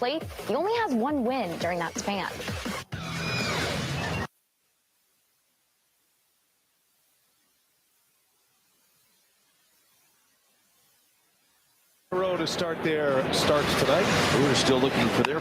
plate, he only has one win during that span. Row to start their starts tonight. We're still looking for their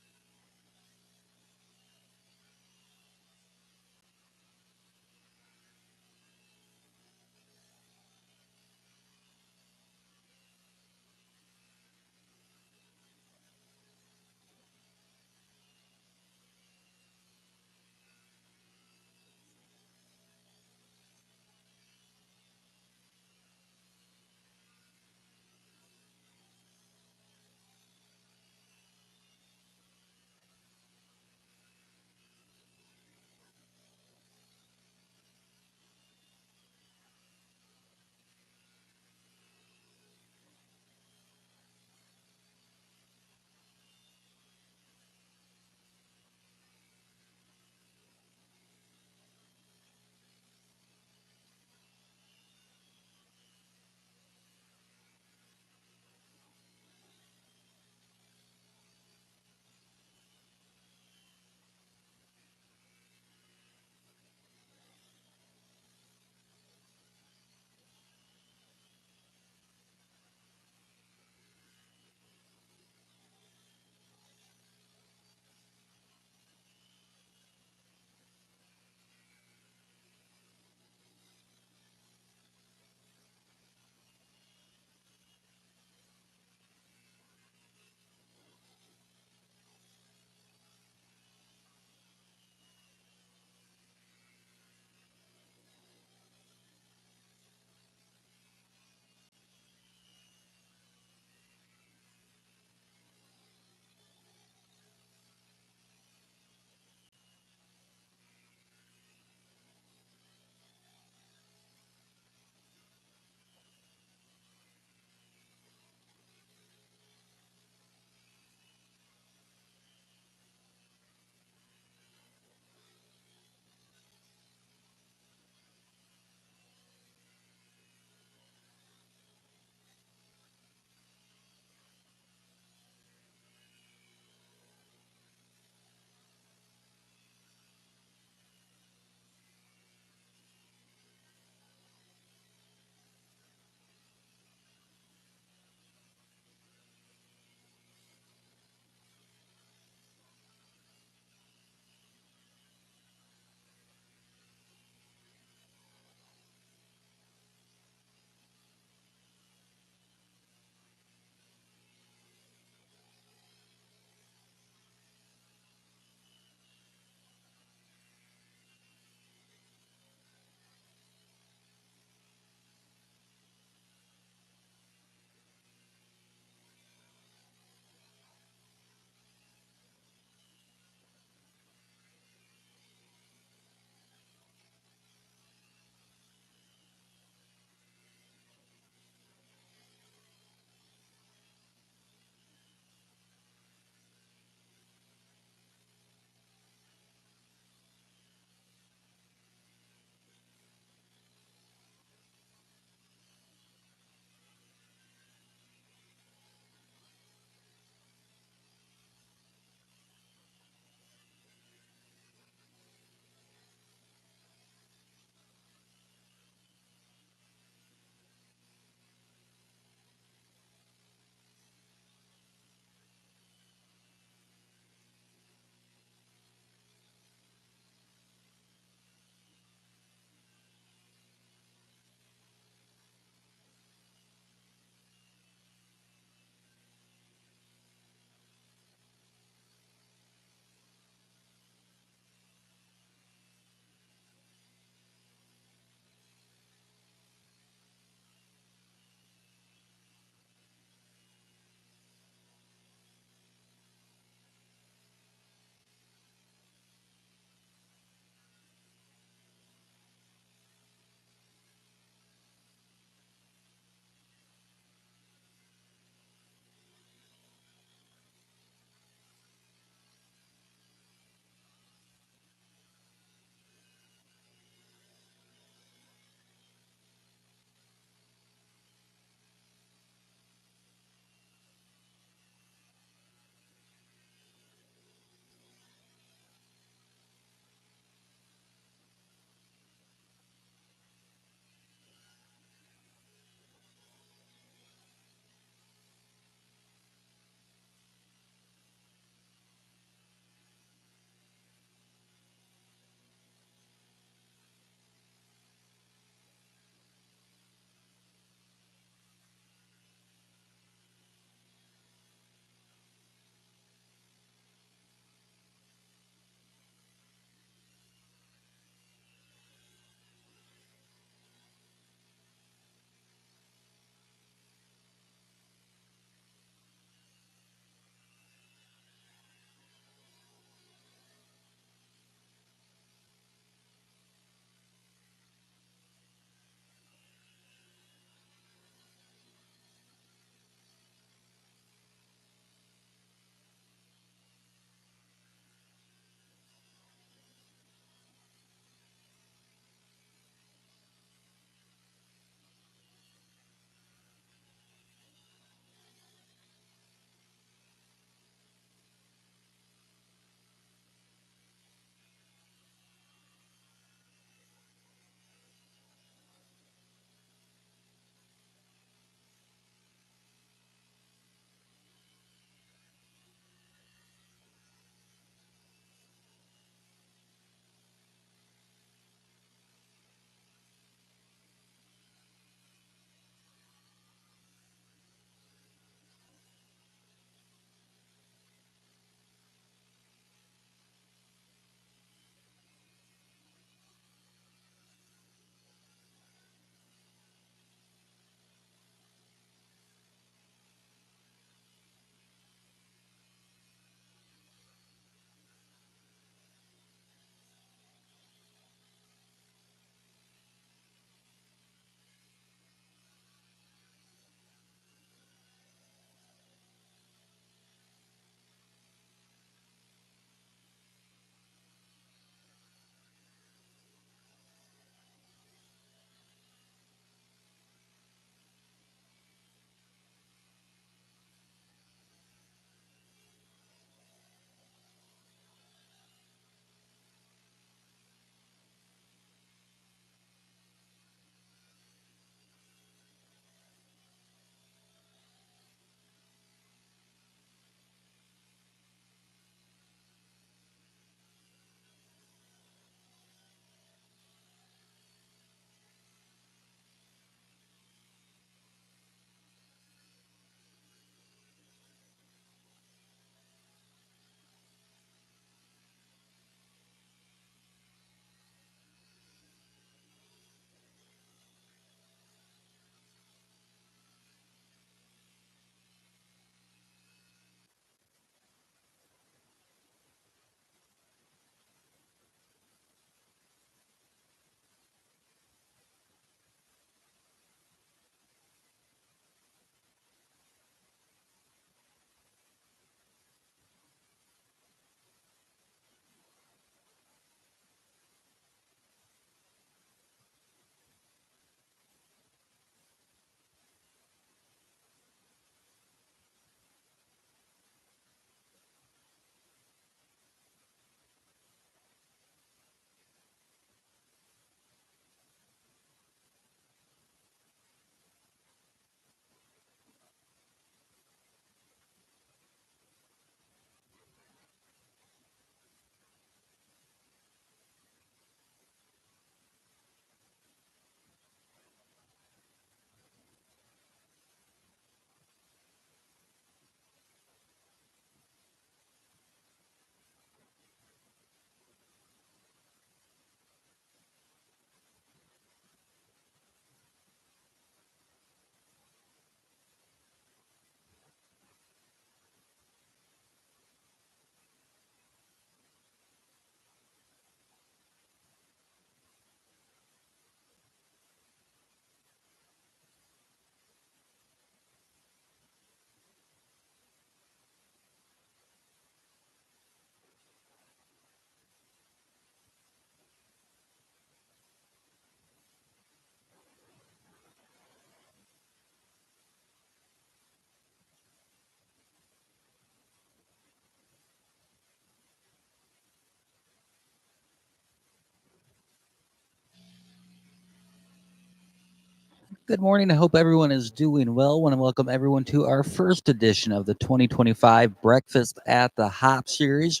Good morning. I hope everyone is doing well. I want to welcome everyone to our first edition of the 2025 Breakfast at the Hop series.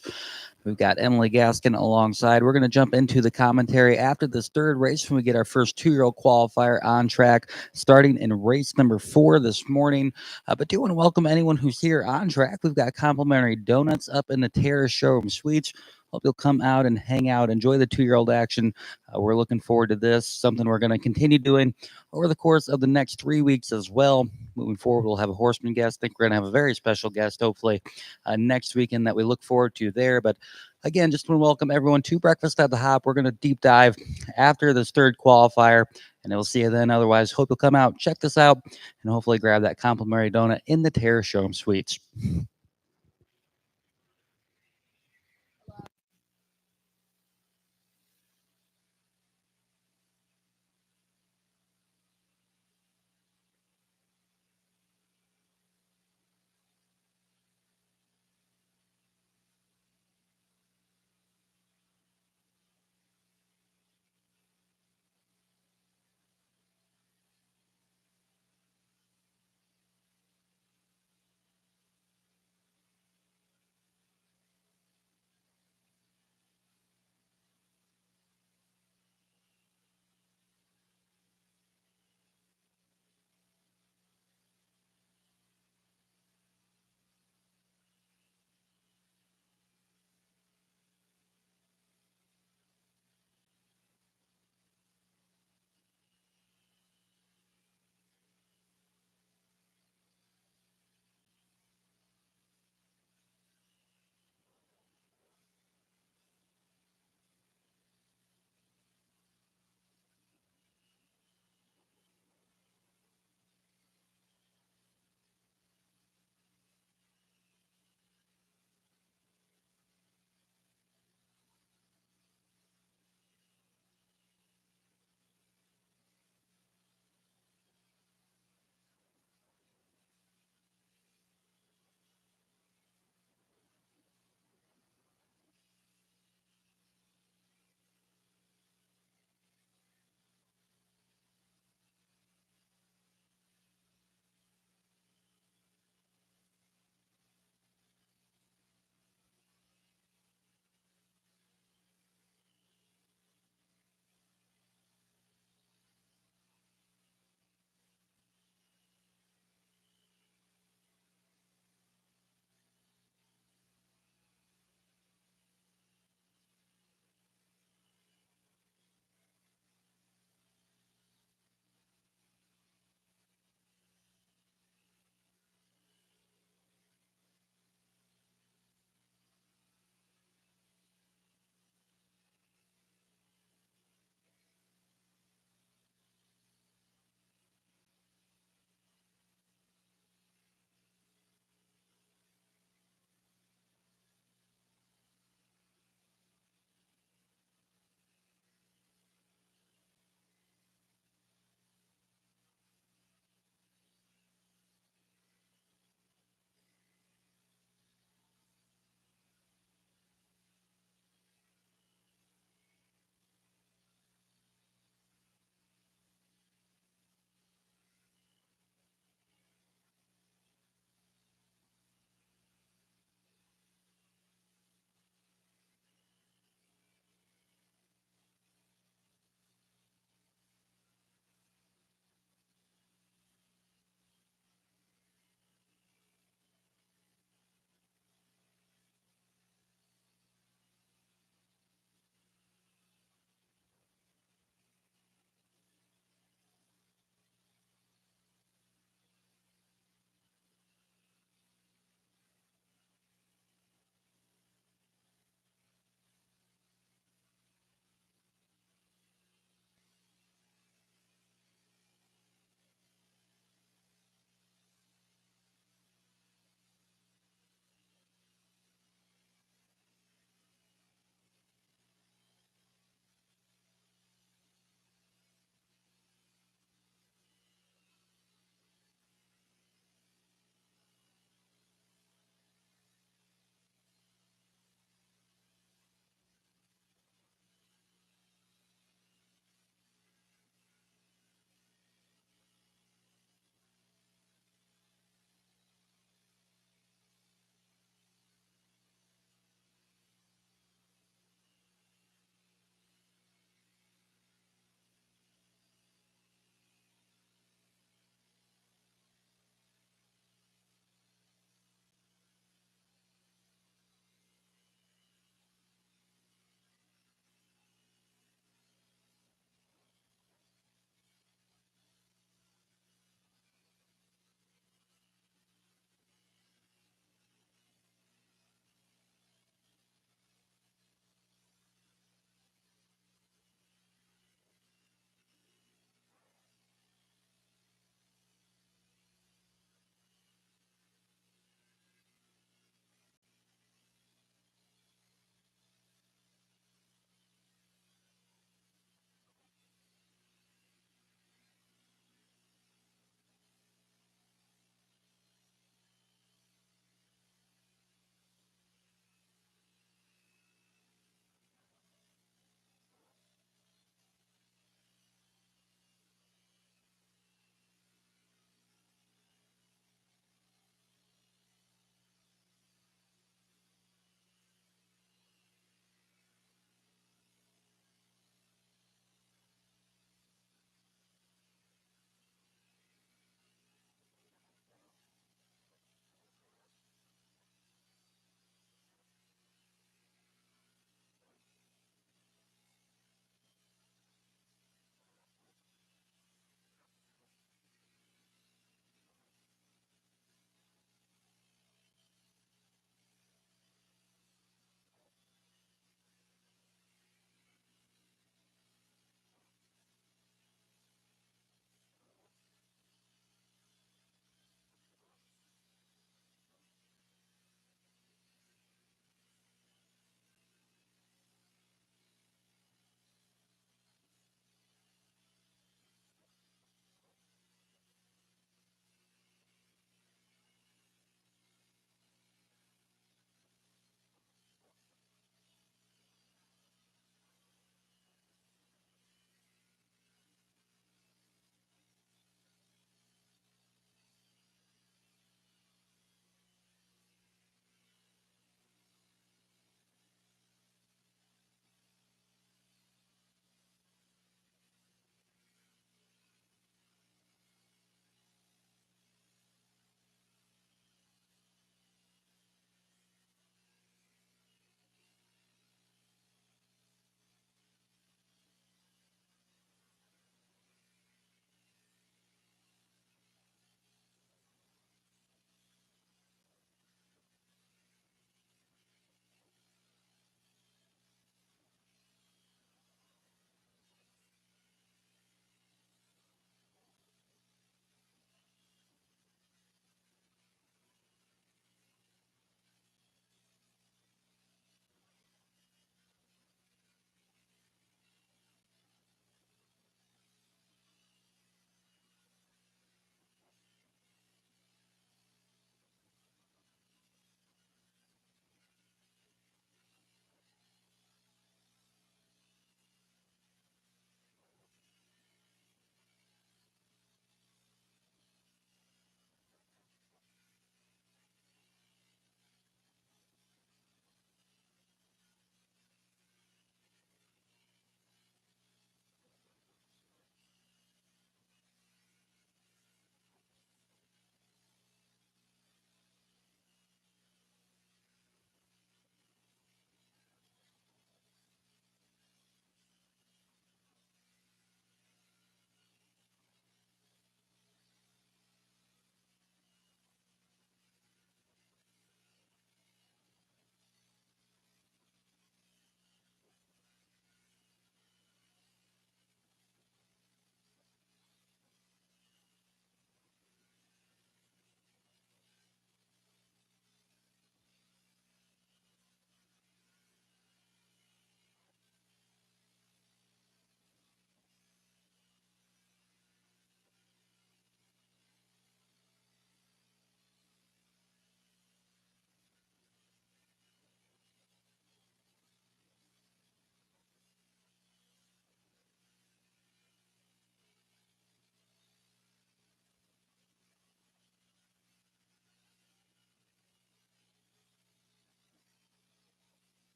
We've got Emily Gaskin alongside. We're going to jump into the commentary after this third race when we get our first two-year-old qualifier on track, starting in race number 4 this morning. But do want to welcome anyone who's here on track. We've got complimentary donuts up in the Terrace Showroom Suites. Hope you'll come out and hang out, enjoy the two-year-old action. We're looking forward to this, something we're going to continue doing over the course of the next 3 weeks as well. Moving forward, we'll have a horseman guest. I think we're going to have a very special guest, hopefully, next weekend that we look forward to there. But again, just want to welcome everyone to Breakfast at the Hop. We're going to deep dive after this third qualifier, and we'll see you then. Otherwise, hope you'll come out, check this out, and hopefully grab that complimentary donut in the Terrace Showroom Suites.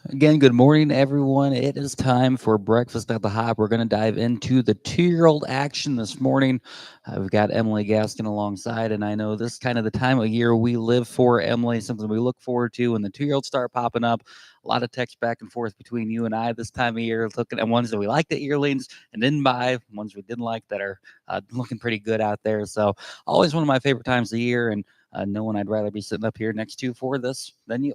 Again, good morning, everyone. It is time for Breakfast at the Hop. We're going to dive into the 2-year-old action this morning. We've got Emily Gaskin alongside, and I know this is kind of the time of year we live for, Emily, something we look forward to when the 2-year-olds start popping up. A lot of text back and forth between you and I this time of year, looking at ones that we like, the yearlings, and didn't buy, ones we didn't like that are looking pretty good out there. So always one of my favorite times of the year, and no one I'd rather be sitting up here next to for this than you.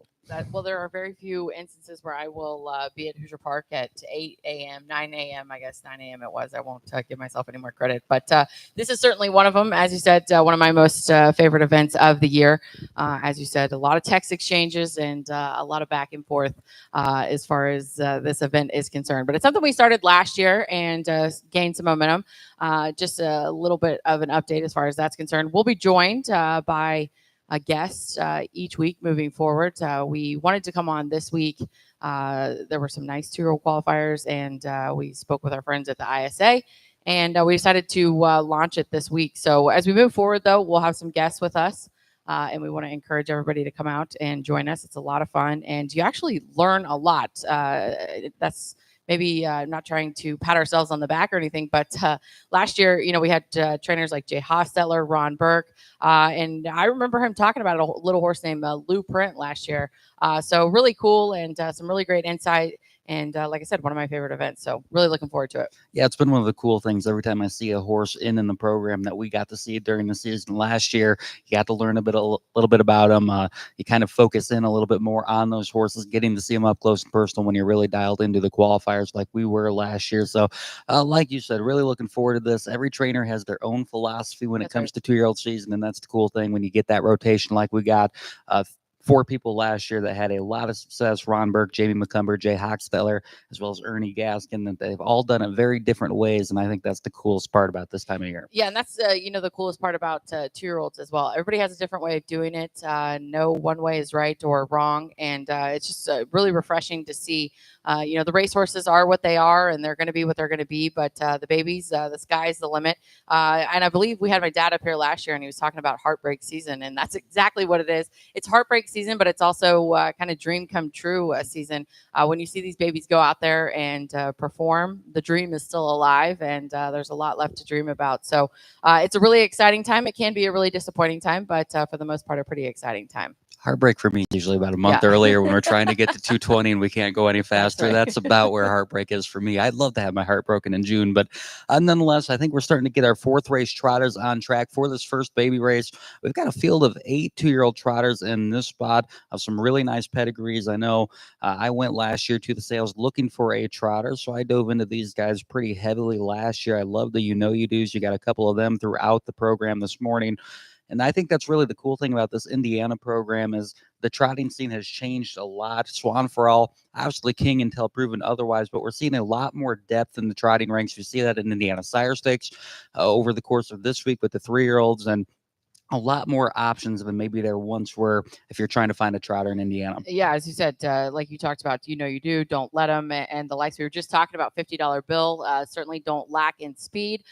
Well, there are very few instances where I will be at Hoosier Park at 8 a.m., 9 a.m. I guess 9 a.m. it was. I won't give myself any more credit. But this is certainly one of them. As you said, one of my most favorite events of the year. As you said, a lot of text exchanges and a lot of back and forth as far as this event is concerned. But it's something we started last year and gained some momentum. Just a little bit of an update as far as that's concerned. We'll be joined by a guest each week moving forward. We wanted to come on this week. There were some nice 2-year-old qualifiers, and we spoke with our friends at the ISA, and we decided to launch it this week. So as we move forward, though, we'll have some guests with us, and we want to encourage everybody to come out and join us. It's a lot of fun, and you actually learn a lot. That's maybe not trying to pat ourselves on the back or anything, but last year, we had trainers like Jay Hostetler, Ron Burke, and I remember him talking about a little horse named Lou Print last year. So really cool and some really great insight. And like I said, one of my favorite events. So really looking forward to it. Yeah, it's been one of the cool things. Every time I see a horse in the program that we got to see during the season last year, you got to learn a little bit about them. You kind of focus in a little bit more on those horses, getting to see them up close and personal when you're really dialed into the qualifiers like we were last year. So, like you said, really looking forward to this. Every trainer has their own philosophy when it comes to 2-year-old season, and that's the cool thing when you get that rotation like we got. 4 people last year that had a lot of success: Ron Burke, Jamie McCumber, Jay Hochstetler, as well as Ernie Gaskin. That they've all done it very different ways, and I think that's the coolest part about this time of year. Yeah, and that's the coolest part about 2-year-olds as well. Everybody has a different way of doing it. No one way is right or wrong, and it's just really refreshing to see. The racehorses are what they are, and they're going to be what they're going to be. But the babies, the sky's the limit. And I believe we had my dad up here last year, and he was talking about heartbreak season, and that's exactly what it is. It's heartbreak season, but it's also kind of dream come true season. When you see these babies go out there and perform, the dream is still alive, and there's a lot left to dream about. So it's a really exciting time. It can be a really disappointing time, but for the most part, a pretty exciting time. Heartbreak for me is usually about a month earlier when we're trying to get to 220 and we can't go any faster. That's about where heartbreak is for me. I'd love to have my heart broken in June, but nonetheless, I think we're starting to get our 4th race trotters on track for this first baby race. We've got a field of 8 2-year-old trotters in this spot of some really nice pedigrees. I know I went last year to the sales looking for a trotter, so I dove into these guys pretty heavily last year. I love the you do's. You got a couple of them throughout the program this morning. And I think that's really the cool thing about this Indiana program is the trotting scene has changed a lot. Swan for All, obviously king until proven otherwise, but we're seeing a lot more depth in the trotting ranks. You see that in Indiana Sire Stakes over the course of this week with the 3-year-olds, and a lot more options than maybe there once were if you're trying to find a trotter in Indiana. Yeah, as you said, like you talked about, you do, don't let them, and the likes we were just talking about, $50 bill, certainly don't lack in speed,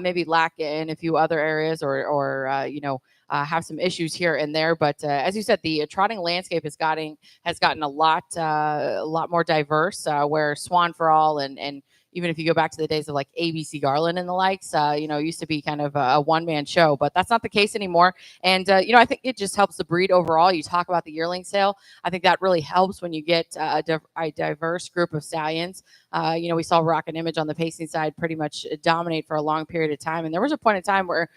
maybe lack in a few other areas or have some issues here and there. But as you said, the trotting landscape has gotten a lot more diverse, where Swan for All and even if you go back to the days of like ABC Garland and the likes, used to be kind of a one-man show, but that's not the case anymore. And, I think it just helps the breed overall. You talk about the yearling sale. I think that really helps when you get a diverse group of stallions. We saw Rock and Image on the pacing side pretty much dominate for a long period of time. And there was a point in time where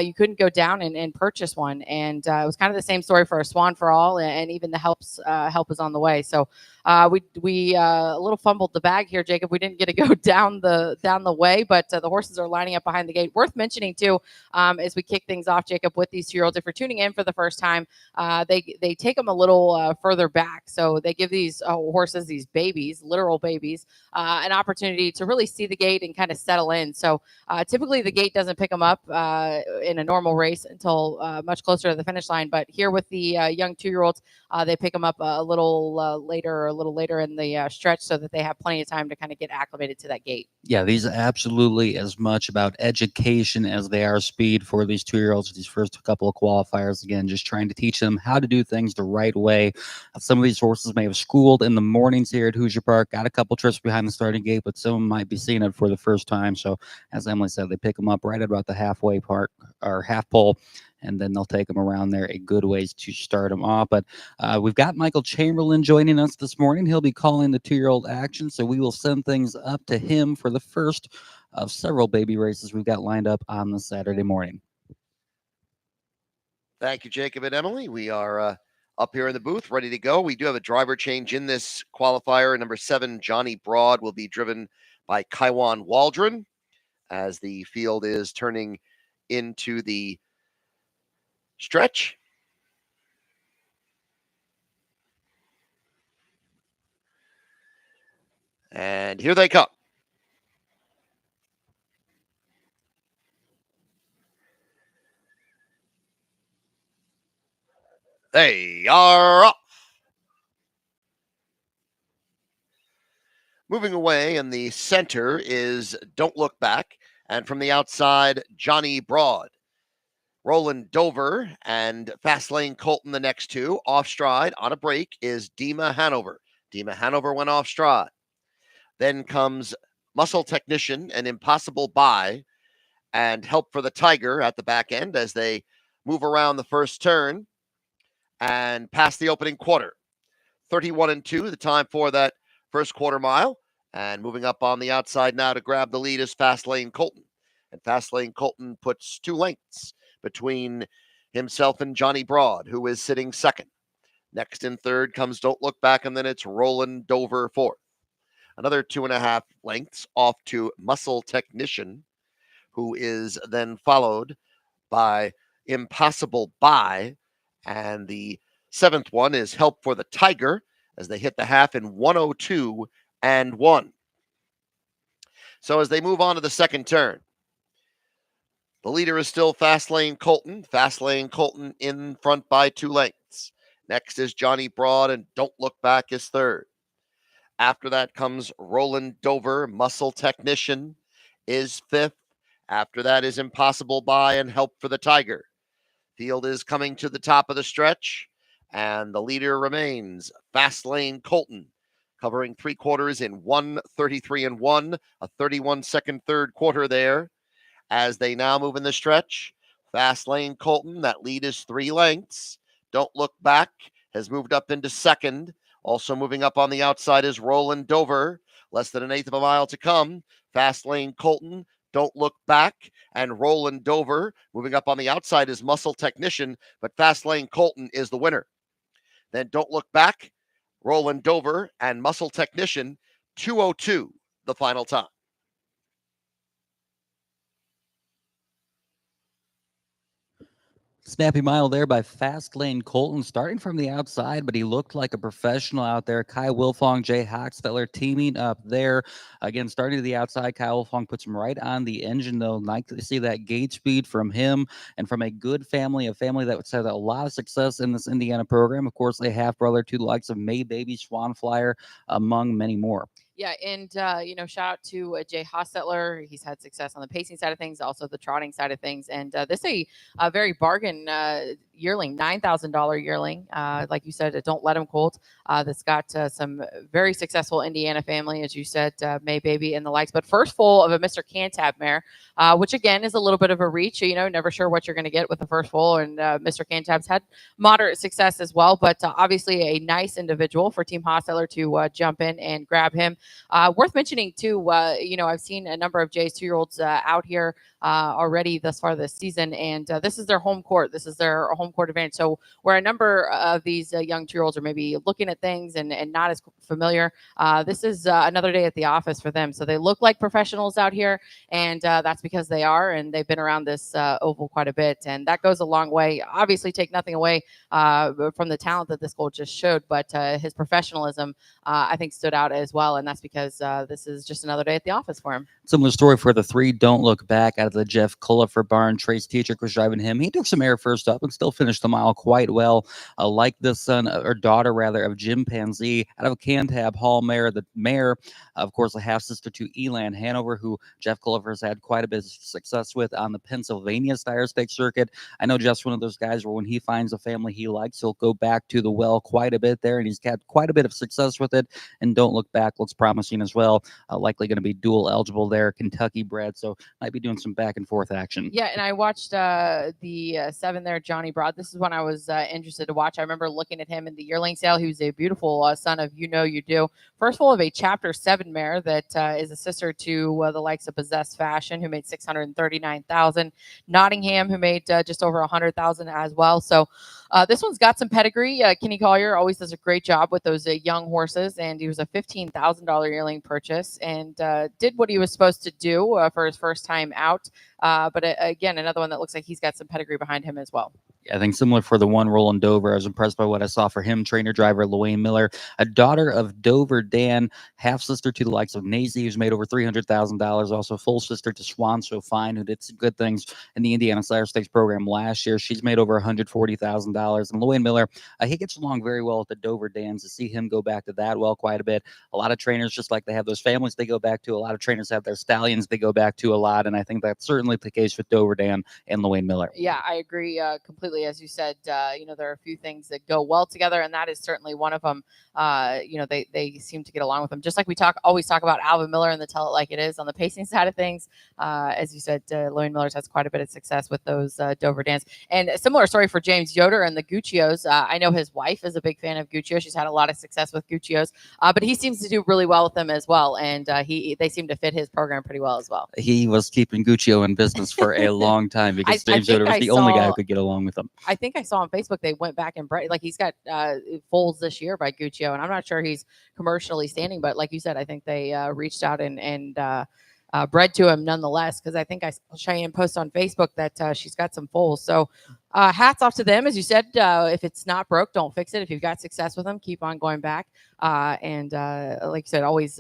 you couldn't go down and purchase one. And it was kind of the same story for a Swan for All, and even the help is on the way. So we a little fumbled the bag here, Jacob. We didn't get to go down the way, but the horses are lining up behind the gate. Worth mentioning too, as we kick things off, Jacob, with these 2-year-olds. If you're tuning in for the first time, they take them a little further back. So they give these horses, these babies, literal babies, an opportunity to really see the gate and kind of settle in. So typically the gate doesn't pick them up in a normal race until much closer to the finish line. But here with the young 2-year-olds, they pick them up a little later or a little later in the stretch so that they have plenty of time to kind of get acclimated to that gait. Yeah, these are absolutely as much about education as they are speed for these 2-year-olds. These first couple of qualifiers, again, just trying to teach them how to do things the right way. Some of these horses may have schooled in the mornings here at Hoosier Park, got a couple trips behind the starting gate, but some of them might be seeing it for the first time. So, as Emily said, they pick them up right at about the halfway part or half pole, and then they'll take them around there a good ways to start them off. But we've got Michael Chamberlain joining us this morning. He'll be calling the 2-year-old action, so we will send things up to him for the first of several baby races we've got lined up on the Saturday morning. Thank you, Jacob and Emily. We are up here in the booth, ready to go. We do have a driver change in this qualifier. Number 7, Johnny Broad, will be driven by Kaiwan Waldron as the field is turning into the stretch. And here they come. They are off. Moving away in the center is Don't Look Back. And from the outside, Johnny Broad. Roland Dover and Fastlane Colton, the next two. Off stride on a break is Dima Hanover. Dima Hanover went off stride. Then comes Muscle Technician and Impossible Buy and Help for the Tiger at the back end as they move around the first turn and pass the opening quarter. 31-2, the time for that first quarter mile. And moving up on the outside now to grab the lead is Fastlane Colton. And Fastlane Colton puts 2 lengths between himself and Johnny Broad, who is sitting second. Next in third comes Don't Look Back, and then it's Roland Dover fourth. Another 2.5 lengths off to Muscle Technician, who is then followed by Impossible Buy. And the 7th one is Help for the Tiger as they hit the half in 1:02.1. So as they move on to the second turn, the leader is still Fastlane Colton. Fastlane Colton in front by 2 lengths. Next is Johnny Broad, and Don't Look Back is third. After that comes Roland Dover. Muscle Technician is fifth. After that is Impossible Buy and Help for the Tiger. Field is coming to the top of the stretch, and the leader remains Fastlane Colton, covering 3 quarters in 1:33.1, a 31-second third quarter there. As they now move in the stretch, Fastlane Colton, that lead is 3 lengths. Don't Look Back has moved up into second. Also moving up on the outside is Roland Dover. Less than 1/8 of a mile to come. Fastlane Colton, Don't Look Back, and Roland Dover. Moving up on the outside is Muscle Technician, but Fastlane Colton is the winner. Then Don't Look Back, Roland Dover, and Muscle Technician. 2:02, the final time. Snappy mile there by Fastlane Colton, starting from the outside, but he looked like a professional out there. Kai Wilfong, Jay Hochstetler teaming up there. Again, starting to the outside, Kai Wilfong puts him right on the engine, though. Like to see that gate speed from him and from a good family, a family that's had a lot of success in this Indiana program. Of course, a half-brother to the likes of May Baby, Swan Flyer, among many more. Yeah, and shout out to Jay Hochstetler. He's had success on the pacing side of things, also the trotting side of things. And this is a very bargain yearling, $9,000 yearling. Like you said, a Don't Let Him colt that's got some very successful Indiana family, as you said, May Baby and the likes. But first foal of a Mr. Cantab mare, which again is a little bit of a reach. Never sure what you're going to get with the first foal. And Mr. Cantab's had moderate success as well, but obviously a nice individual for Team Hochstetler to jump in and grab him. Worth mentioning too, I've seen a number of Jay's 2-year-olds out here already thus far this season, and this is their home court. This is their home court advantage. So where a number of these young 2-year-olds are maybe looking at things and not as familiar, this is another day at the office for them. So they look like professionals out here, and that's because they are, and they've been around this oval quite a bit, and that goes a long way. Obviously, take nothing away from the talent that this colt just showed, but his professionalism, I think, stood out as well, and that's because this is just another day at the office for him. Similar story for the 3 Don't Look Back out of the Jeff Cullifer barn. Trace Teatrick was driving him. He took some air first up and still finished the mile quite well. Like the son or daughter rather of Jim Panzee out of Cantab Hall Mare, the mare, of course, a half sister to Elan Hanover, who Jeff Qualifiers had quite a bit of success with on the Pennsylvania Sire Stakes circuit. I know Jeff's one of those guys where when he finds a family he likes, he'll go back to the well quite a bit there, and he's had quite a bit of success with it. And Don't Look Back looks promising as well. Likely going to be dual eligible there, Kentucky bred, so might be doing some back and forth action. Yeah, and I watched the 7 there, Johnny Broad. This is one I was interested to watch. I remember looking at him in the yearling sale. He was a beautiful son of You Know You Do. First of all, of a Chapter 7 mare that is a sister to the likes of Possessed Fashion, who made $639,000. Nottingham, who made just over $100,000 as well. So this one's got some pedigree. Kenny Collier always does a great job with those young horses, and he was a $15,000 yearling purchase and did what he was supposed to do for his first time out. But again, another one that looks like he's got some pedigree behind him as well. I think similar for the one Roland Dover. I was impressed by what I saw for him. Trainer driver Luane Miller, a daughter of Dover Dan, half sister to the likes of Nazy, who's made over $300,000. Also full sister to Swan So Fine, who did some good things in the Indiana Sire Stakes program last year. She's made over $140,000. And Luane Miller, he gets along very well with the Dover Dans. To see him go back to that well quite a bit. A lot of trainers, just like they have those families they go back to, a lot of trainers have their stallions they go back to a lot. And I think that's certainly the case with Dover Dan and Luane Miller. Yeah, I agree completely. As you said, there are a few things that go well together, and that is certainly one of them. They seem to get along with them. Just like we always talk about Alvin Miller and the Tell It Like It Is on the pacing side of things. As you said, Luane Miller's has quite a bit of success with those Dover Dans. And a similar story for James Yoder and the Guccios. I know his wife is a big fan of Guccio. She's had a lot of success with Guccios, but he seems to do really well with them as well. And they seem to fit his program pretty well as well. He was keeping Guccio in business for a long time because James Yoder was the only guy who could get along with him. I think I saw on Facebook they went back and bred, like he's got foals this year by Guccio, and I'm not sure he's commercially standing, but like you said, I think they reached out and bred to him nonetheless, because I think I saw Cheyenne post on Facebook that she's got some foals. So hats off to them. As you said, if it's not broke, don't fix it. If you've got success with them, keep on going back. And like you said, always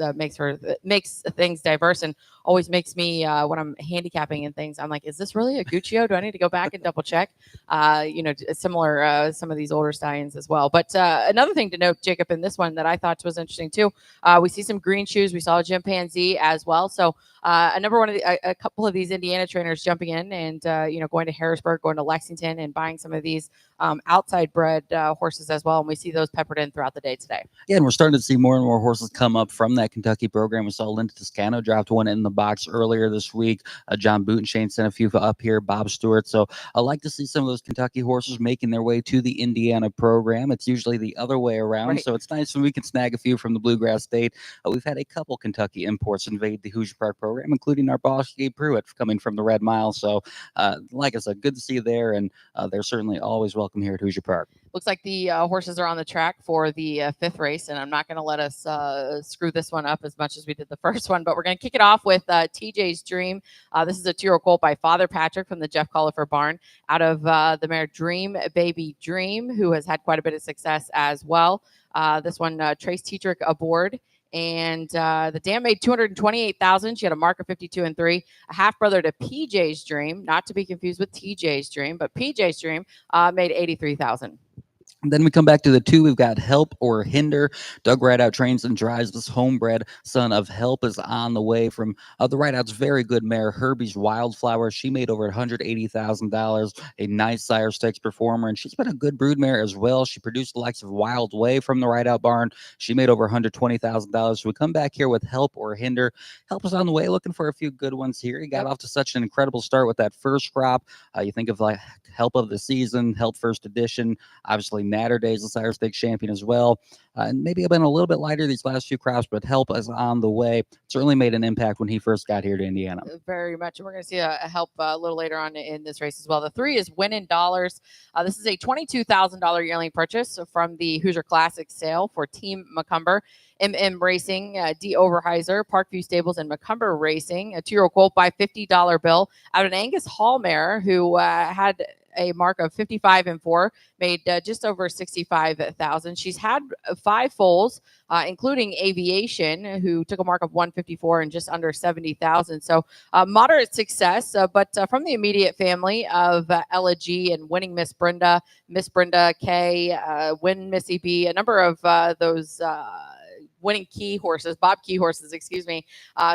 makes things diverse, and always makes me when I'm handicapping and things, I'm like, is this really a Guccio? Do I need to go back and double check? Similar some of these older stallions as well. But another thing to note, Jacob, in this one that I thought was interesting too, we see some green shoes. We saw Jim Panzee as well. So a couple of these Indiana trainers jumping in and going to Harrisburg, going to Lexington, and buying some of these outside bred horses as well. And we see those peppered in throughout the day today. Yeah, and we're starting to see more and more horses come up from that Kentucky program. We saw Linda Toscano dropped one in the box earlier this week. John Bootenshane sent a few up here, Bob Stewart. So I like to see some of those Kentucky horses making their way to the Indiana program. It's usually the other way around. Right. So it's nice when we can snag a few from the Bluegrass State. We've had a couple Kentucky imports invade the Hoosier Park program, including our boss, Gabe Pruitt, coming from the Red Mile. So like I said, good to see you there. And they're certainly always welcome here at Hoosier Park. Looks like the horses are on the track for the 5th race, and I'm not going to let us screw this one up as much as we did the first one, but we're going to kick it off with TJ's Dream. This is a 2-year-old colt by Father Patrick from the Jeff Collifer barn out of the mare Dream Baby Dream, who has had quite a bit of success as well. This one, Trace Tetrick aboard. And the dam made $228,000. She had a mark of 52-3. A half brother to PJ's Dream, not to be confused with TJ's Dream, but PJ's Dream made $83,000. Then we come back to the 2. We've got Help or Hinder. Doug Rideout trains and drives this homebred son of Help is on the way from the Rideout's very good mare, Herbie's Wildflower. She made over $180,000, a nice Sire Stakes performer, and she's been a good broodmare as well. She produced the likes of Wild Way from the Rideout barn. She made over $120,000. So we come back here with Help or Hinder. Help is on the way, looking for a few good ones here. He got off to such an incredible start with that first crop. You think of like Help of the Season, Help First Edition, obviously Natterdays, the Sire Stakes champion as well. And maybe I've been a little bit lighter these last few crops, but Help is on the way. Certainly made an impact when he first got here to Indiana. Very much. And we're going to see a Help a little later on in this race as well. The 3 is Win in Dollars. This is a $22,000 yearling purchase from the Hoosier Classic sale for Team Macomber. MM Racing, D. Overheiser, Parkview Stables, and Macomber Racing. A 2-year-old colt by $50 bill out of an Angus Hall mare who had a mark of 55-4, made just over 65,000. She's had 5 foals, including Aviation, who took a mark of 154 and just under 70,000. So moderate success, but from the immediate family of Ella G and Winning Miss Brenda K, Win Missy B, a number of those Winning Key horses, Bob Key horses, excuse me.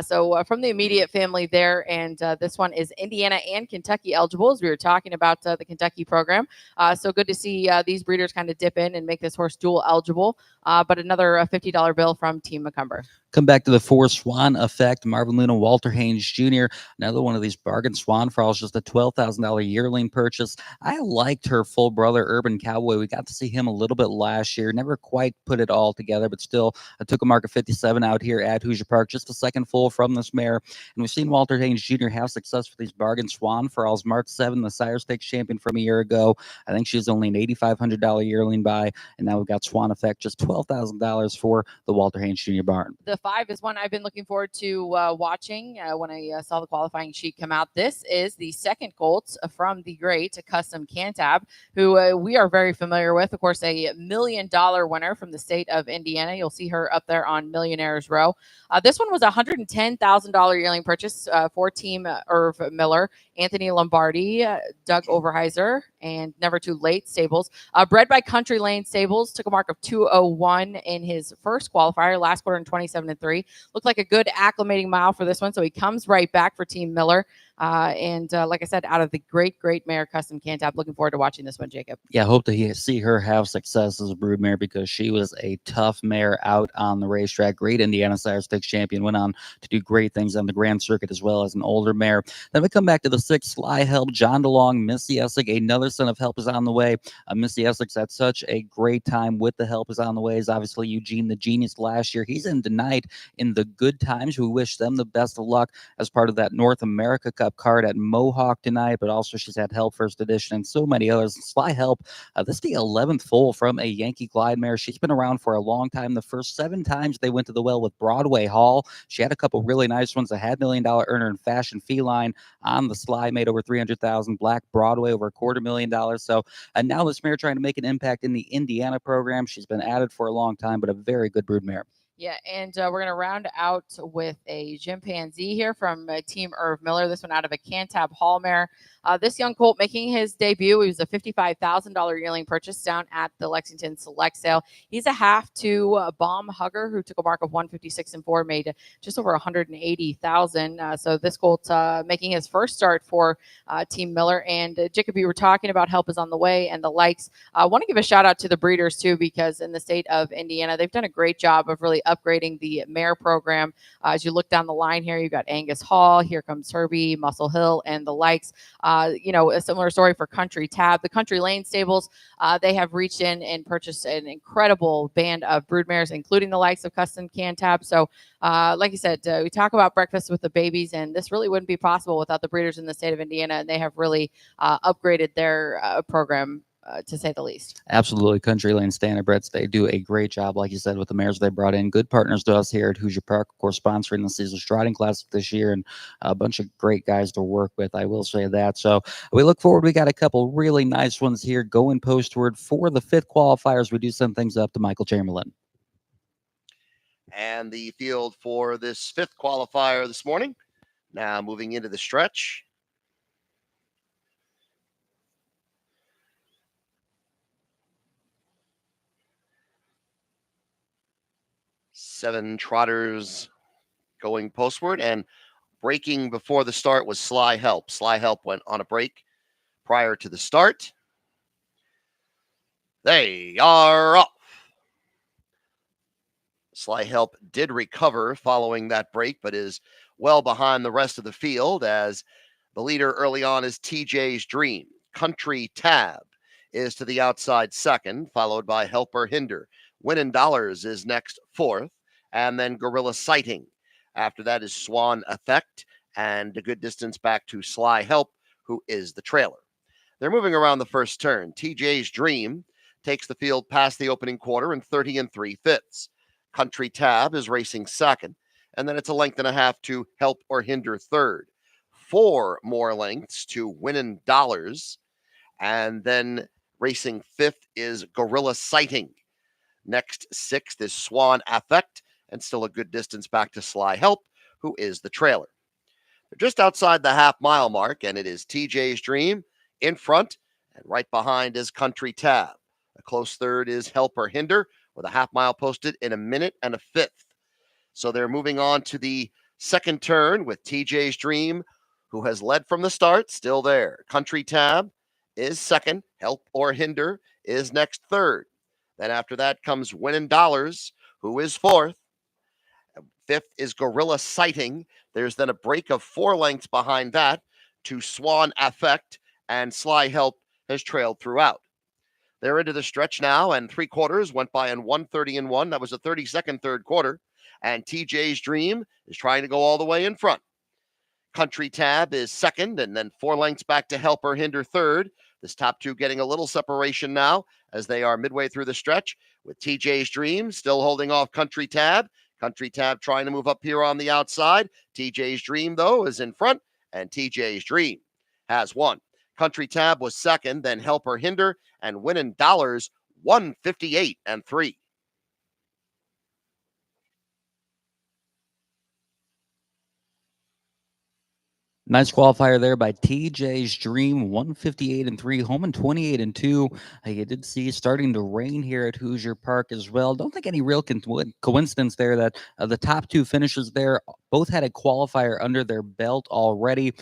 So from the immediate family there, and this one is Indiana and Kentucky eligible, as we were talking about the Kentucky program. So good to see these breeders kind of dip in and make this horse dual eligible. But another $50 bill from Team McCumber. Come back to the 4 Swan Effect. Marvin Luna, Walter Haynes Jr. Another one of these bargain Swan Falls, just a $12,000 yearling purchase. I liked her full brother, Urban Cowboy. We got to see him a little bit last year. Never quite put it all together, but still took a mark of 57 out here at Hoosier Park. Just a second full from this mare. And we've seen Walter Haynes Jr. have success with these bargain Swan Falls. March 7, the Sire Stakes champion from a year ago. I think she's only an $8,500 yearling buy. And now we've got Swan Effect, just $12,000 for the Walter Haynes Jr. barn. The 5 is one I've been looking forward to watching when I saw the qualifying sheet come out. This is the second colt from the great Custom Cantab, who we are very familiar with. Of course, a $1 million winner from the state of Indiana. You'll see her up there on Millionaires Row. This one was a $110,000 yearling purchase for Team Irv Miller, Anthony Lombardi, Doug Overheiser, and Never Too Late Stables. Bred by Country Lane Stables, took a mark of 201 in his first qualifier, last quarter in 27-3. Looked like a good acclimating mile for this one, so he comes right back for Team Miller. And like I said, out of the great mare Custom Cantab, looking forward to watching this one, Jacob. Yeah, hope to see her have success as a broodmare, because she was a tough mare out on the racetrack. Great Indiana Sire Stakes champion, went on to do great things on the Grand Circuit as well as an older mare. Then we come back to the 6, Sly Help, John DeLong, Missy Essex. Another son of Help is on the way. Missy Essex had such a great time with the Help is on the way. Is obviously Eugene the Genius last year. He's in tonight in the Good Times. We wish them the best of luck as part of that North America Cup card at Mohawk tonight, but also she's had Help First Edition and so many others. Sly Help, this is the 11th foal from a Yankee Glide mare. She's been around for a long time. The first 7 times they went to the well with Broadway Hall. She had a couple really nice ones. A $500,000 million earner in Fashion Feline on the Sly, made over 300,000. Black Broadway over $250,000. So, and now this mare trying to make an impact in the Indiana program. She's been added for a long time, but a very good brood mare. Yeah, and we're going to round out with a chimpanzee here from Team Irv Miller. This one out of a Cantab Hall mare. This young colt making his debut. He was a $55,000 yearling purchase down at the Lexington Select Sale. He's a half to Bomb Hugger, who took a mark of 156-4, made just over 180,000. So this colt making his first start for Team Miller. And Jacob, you were talking about Help is on the way and the likes. I want to give a shout out to the breeders too, because in the state of Indiana, they've done a great job of really upgrading the mare program. As you look down the line here, you've got Angus Hall, here comes Herbie, Muscle Hill, and the likes. A similar story for Country Tab. The Country Lane Stables, they have reached in and purchased an incredible band of broodmares, including the likes of Custom Cantab. So, like you said, we talk about breakfast with the babies, and this really wouldn't be possible without the breeders in the state of Indiana, and they have really upgraded their program, to say the least. Absolutely. Country Lane Standardbreds, they do a great job, like you said, with the mares they brought in. Good partners to us here at Hoosier Park, of course, sponsoring the Caesar Striding Classic this year, and a bunch of great guys to work with, I will say that. So we look forward. We got a couple really nice ones here going postward for the 5th qualifiers. We do send things up to Michael Chamberlain. And the field for this 5th qualifier this morning. Now moving into the stretch. Seven trotters going postward, and breaking before the start was Sly Help. Sly Help went on a break prior to the start. They are off. Sly Help did recover following that break, but is well behind the rest of the field, as the leader early on is TJ's Dream. Country Tab is to the outside second, followed by Helper Hinder. Winnin' Dollars is next fourth, and then Gorilla Sighting. After that is Swan Effect, and a good distance back to Sly Help, who is the trailer. They're moving around the first turn. TJ's Dream takes the field past the opening quarter in 30 3/5. Country Tab is racing second, and then it's a length and a half to Help or Hinder third. 4 more lengths to Winnin' Dollars, And then racing 5th is Gorilla Sighting. Next, 6th is Swan Affect, and still a good distance back to Sly Help, who is the trailer. They're just outside the half-mile mark, and it is TJ's Dream in front, and right behind is Country Tab. A close third is Help or Hinder, with a half-mile posted in 1 minute and a 1/5. So they're moving on to the second turn with TJ's Dream, who has led from the start, still there. Country Tab is second. Help or Hinder is next third. Then after that comes Winnin' Dollars, who is fourth. 5th is Gorilla Sighting. There's then a break of 4 lengths behind that to Swan Affect, and Sly Help has trailed throughout. They're into the stretch now, and 3/4 went by in 1:30-1. That was a 32nd third quarter. And TJ's Dream is trying to go all the way in front. Country Tab is second, and then 4 lengths back to Help or Hinder third. This top two getting a little separation now as they are midway through the stretch, with TJ's Dream still holding off Country Tab. Country Tab trying to move up here on the outside. TJ's Dream, though, is in front, and TJ's Dream has won. Country Tab was second, then Help or Hinder, and Winnin' Dollars 158-3. Nice qualifier there by TJ's Dream, 158-3, home and 28-2. You did see starting to rain here at Hoosier Park as well. Don't think any real coincidence there that the top two finishes there both had a qualifier under their belt already.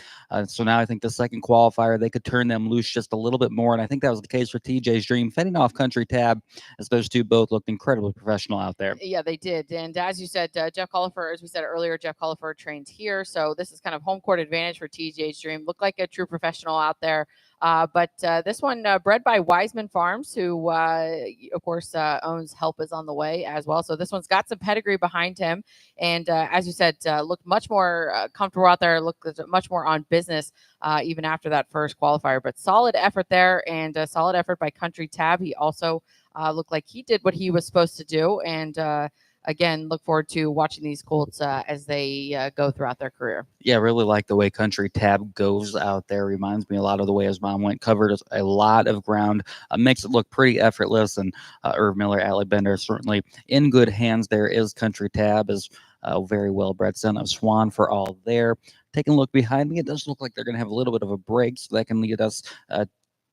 So now I think the second qualifier, they could turn them loose just a little bit more. And I think that was the case for TJ's Dream, fending off Country Tab, as those two both looked incredibly professional out there. Yeah, they did. And as you said, Jeff Qualifier, as we said earlier, Jeff Qualifier trains here. So this is kind of home court advantage for TJ's Dream. Looked like a true professional out there. But this one bred by Wiseman Farms, who, of course, owns Help is on the way as well. So this one's got some pedigree behind him. And as you said, looked much more comfortable out there, looked much more on business even after that first qualifier. But solid effort there, and a solid effort by Country Tab. He also looked like he did what he was supposed to do. And again, look forward to watching these colts as they go throughout their career. Yeah, really like the way Country Tab goes out there. Reminds me a lot of the way his mom went. Covered a lot of ground. Makes it look pretty effortless. And Irv Miller, Allie Bender, certainly in good hands. There is Country Tab, is a very well-bred son of Swan for all there. Taking a look behind me, it does look like they're going to have a little bit of a break, so that can lead us